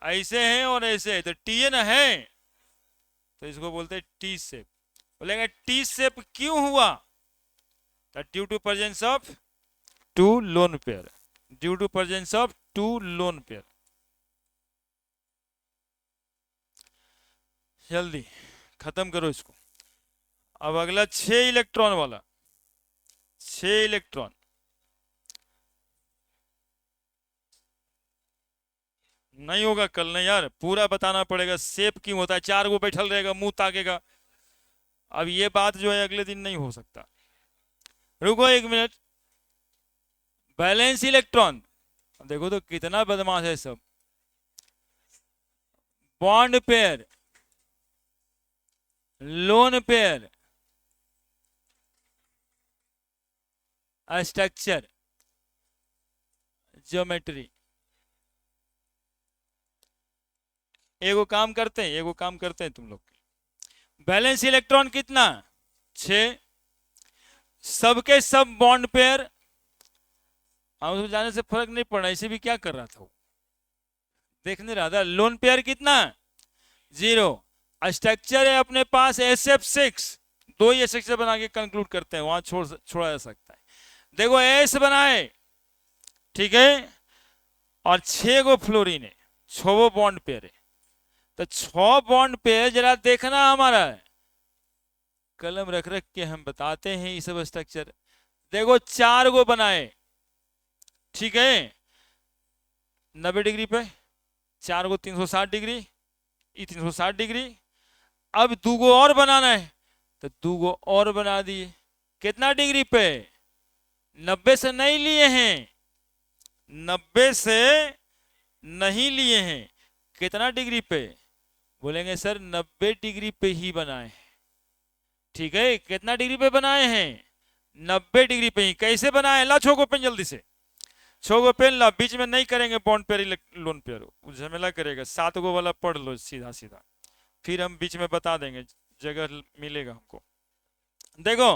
ऐसे हैं और ऐसे है, तो टी है ना, है, तो इसको बोलते हैं टी शेप। बोलेंगे टी शेप क्यों हुआ? Due to presence of 2 lone pair, due to presence of 2 lone pair. जल्दी खत्म करो इसको। अब अगला 6 इलेक्ट्रॉन वाला, 6 इलेक्ट्रॉन। नहीं होगा कल, नहीं यार, पूरा बताना पड़ेगा शेप क्यों होता है। 4 गो बैठल रहेगा, मुंह ताकेगा, अब ये बात जो है अगले दिन नहीं हो सकता। रुको 1 मिनट। बैलेंस इलेक्ट्रॉन, देखो तो कितना बदमाश है सब। Bond pair, lone pair, structure, geometry. एगो काम करते हैं, एगो काम करते हैं तुम लोग। बैलेंस इलेक्ट्रॉन कितना? 6, सबके सब बॉन्ड पेयर। हम जाने से फर्क नहीं पड़ा, इसे भी क्या कर रहा था वो, देखने रहा था। लोन पेयर कितना? 0। स्ट्रक्चर है अपने पास SF6, 2 ही स्ट्रक्चर बना के कंक्लूड करते हैं, वहां छोड़ा जा सकता है। देखो S बनाए, ठीक है, और 6 गो फ्लोरीन है, 6 बॉन्ड पेयर है, तो 6 बॉन्ड पेयर जरा देखना हमारा है। कलम रख रख के हम बताते हैं ये सब स्ट्रक्चर। देखो 4 गो बनाए, ठीक है, 90 डिग्री पे, 4 गो 360 डिग्री, ये 360 डिग्री। अब 2 गो और बनाना है, तो 2 गो और बना दिए। कितना डिग्री पे? 90 से नहीं लिए हैं, 90 से नहीं लिए हैं। कितना डिग्री पे? बोलेंगे सर 90 डिग्री पे ही बनाए हैं, ठीक है। कितना डिग्री पे बनाए हैं? 90 डिग्री पे ही। कैसे बनाए? ला 6 गो पेन जल्दी से, 6 गो पेन ला। बीच में नहीं करेंगे बॉन्ड पेयर लोन पेयर, झमेला करेगा। 7 गो वाला पढ़ लो सीधा सीधा, फिर हम बीच में बता देंगे, जगह मिलेगा हमको। देखो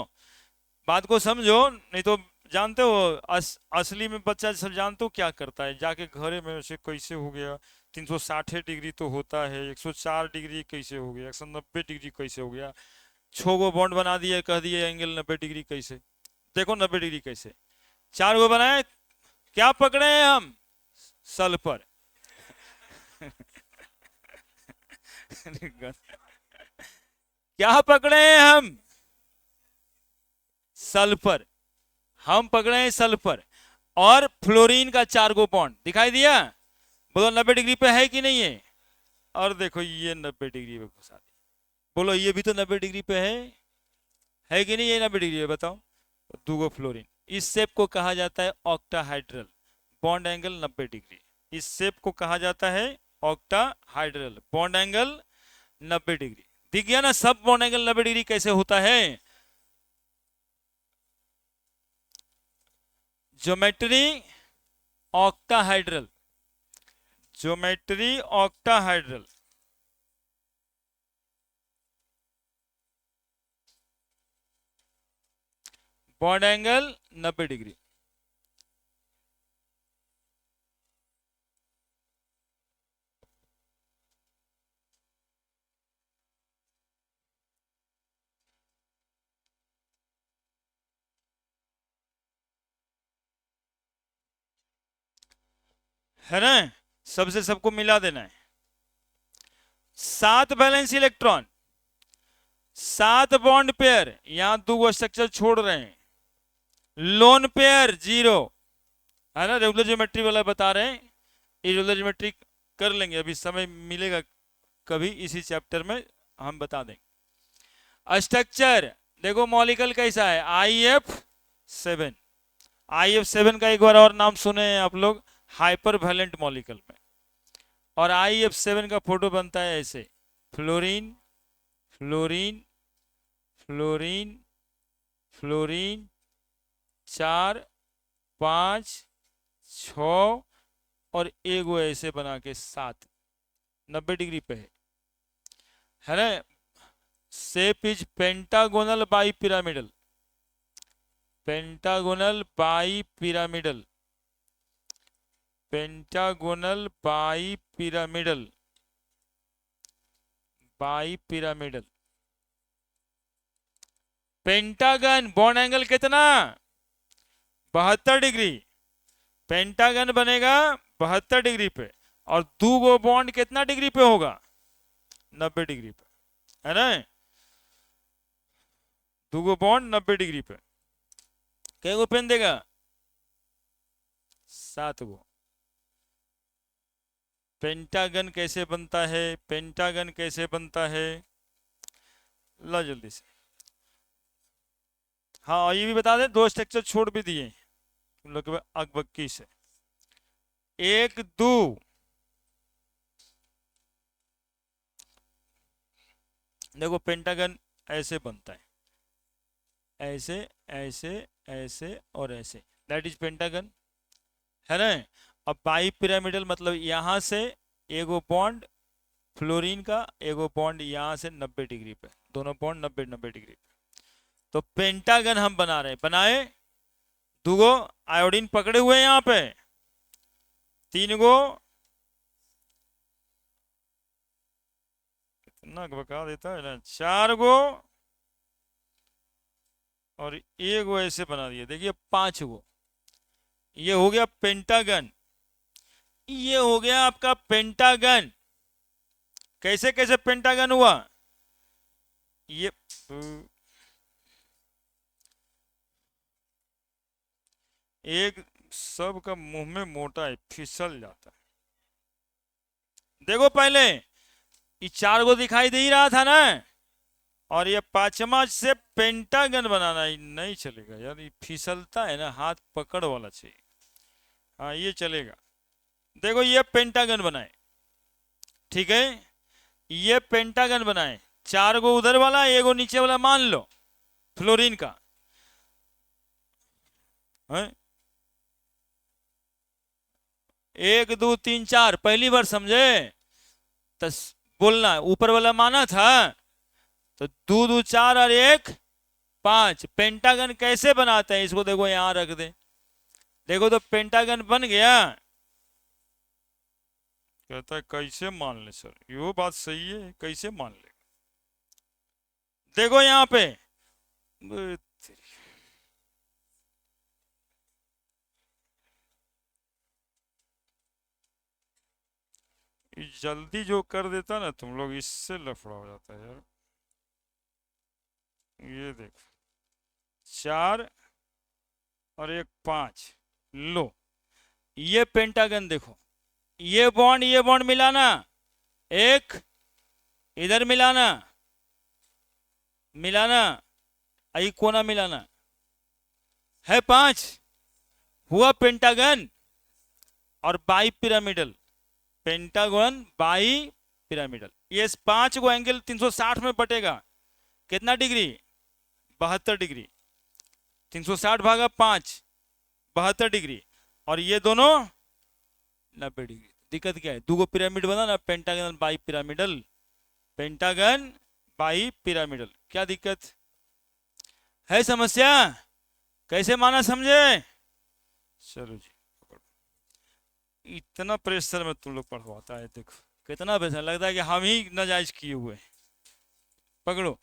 बात को समझो, नहीं तो जानते हो असली में बच्चा सब जानते हो क्या करता है, जाके घरे में से कैसे हो गया 360 डिग्री तो होता है, 104 डिग्री कैसे हो गया, 190 डिग्री कैसे हो गया, 6 गो बॉन्ड बना दिए, कह दिए एंगल 90 डिग्री कैसे। देखो 90 डिग्री कैसे, 4 गो बनाए, क्या पकड़े हैं हम? सल्फर। क्या पकड़े हैं हम? सल्फर। हम पकड़े हैं सल्फर, और फ्लोरीन का 4 गो बॉन्ड दिखाई दिया। बोलो 90 डिग्री पे है कि नहीं है? और देखो ये 90 डिग्री पे घुसा दी। बोलो ये भी तो 90 डिग्री पे है कि नहीं? ये 90 डिग्री है, बताओ। 2 गो फ्लोरीन। इस शेप को कहा जाता है ऑक्टाहाइड्रल, बॉन्ड एंगल 90 डिग्री। इस शेप को कहा जाता है ऑक्टाहाइड्रल, बॉन्ड एंगल 90 डिग्री। दिख गया ना सब बॉन्ड एंगल 90 डिग्री कैसे होता है? Geometry octahedral, geometry octahedral. Bond angle 90 degree. है ना? सबसे सबको मिला देना है। 7 बैलेंस इलेक्ट्रॉन, 7 बॉन्ड पेयर, यहां 2 गो स्ट्रक्चर छोड़ रहे हैं, लोन पेयर 0, है ना। रेगुलर ज्योमेट्री वाला बता रहे हैं, ये रेगुलर ज्योमेट्री कर लेंगे, अभी समय मिलेगा कभी इसी चैप्टर में, हम बता देंगे। स्ट्रक्चर देखो मॉलिक्यूल कैसा है, IF7। IF7 का एक बार और नाम सुने हैं आप लोग, हाइपर वैलेंट मॉलिक्यूल में। और IF7 का फोटो बनता है ऐसे, फ्लोरीन फ्लोरीन फ्लोरीन फ्लोरीन, 4 5 6 और एगो ऐसे बना के 7, 90 डिग्री पे है ना। Shape is pentagonal bi pyramidal, pentagonal bi pyramidal, pentagonal bi pyramidal, bi pyramidal. Pentagon bond angle कितना, 72 डिग्री। पेंटागन बनेगा 72 डिग्री पे, और दो गो बॉन्ड कितना डिग्री पे होगा, 90 डिग्री पे, है ना। दो गो बॉन्ड 90 डिग्री पे, कै गो पेन देगा, 7 गो। पेंटागन कैसे बनता है, पेंटागन कैसे बनता है, ला जल्दी से। हाँ ये भी बता दे, 2 स्ट्रक्चर छोड़ भी दिए तुम लोग के अकबक्की से। 1 2 देखो पेंटागन ऐसे बनता है, ऐसे ऐसे ऐसे और ऐसे, दैट इज पेंटागन, है ना। अब बाई पिरामिडल मतलब यहां से एगो बॉन्ड फ्लोरीन का, एगो बॉन्ड यहां से 90 डिग्री पे, दोनों बॉन्ड 90 डिग्री पे। तो पेंटागन हम बना रहे, बनाए, दूगो आयोडीन पकड़े हुए हैं यहां पे, 3 गो, कितना बका देता है ना, 4 गो, और एगो ऐसे बना दिए, देखिए 5 गो। ये हो गया पेंटागन, ये हो गया आपका पेंटागन। कैसे कैसे पेंटागन हुआ, ये एक सब का मुंह में मोटा है, फिसल जाता है। देखो पहले ये 4 गो दिखाई दे ही रहा था ना, और ये 5वां से पेंटागन बनाना ही नहीं चलेगा यार, ये फिसलता है ना, हाथ पकड़ वाला चाहिए। हाँ ये चलेगा। देखो ये पेंटागन बनाए, ठीक है, ये पेंटागन बनाए, 4 गो उधर वाला, एगो नीचे वाला मान लो फ्लोरीन का है? 1 2 3 4 पहली बार समझे तो बोलना, ऊपर वाला माना था तो 2 2 4 और 1 5। पेंटागन कैसे बनाते हैं इसको देखो, यहां रख दे, देखो तो पेंटागन बन गया। कहता है कैसे मान ले सर, यो बात सही है, कैसे मान ले। देखो यहां पे जल्दी जो कर देता ना तुम लोग, इससे लफड़ा हो जाता है यार। ये देखो 4 और 1 5, लो ये पेंटागन देखो, ये बॉन्ड मिलाना, एक इधर मिलाना, मिलाना, आई कोना मिलाना, है 5, हुआ पेंटागन। और bi pyramidal, pentagon bi pyramidal, ये 5 को एंगल 360 में बटेगा, कितना डिग्री, 72 डिग्री। 360 भागा 5, 72 डिग्री, और ये दोनों 90 डिग्री। दिक्कत क्या है, 2 गो पिरामिड बना ना, pentagon bi pyramidal, pentagon bi pyramidal, क्या दिक्कत है, समस्या कैसे माना समझे। चलो जी, इतना प्रेशर में तुम लोग पढ़वाता है, देखो कितना प्रेशर लगता है कि हम ही नाजायज किए हुए। पकड़ो।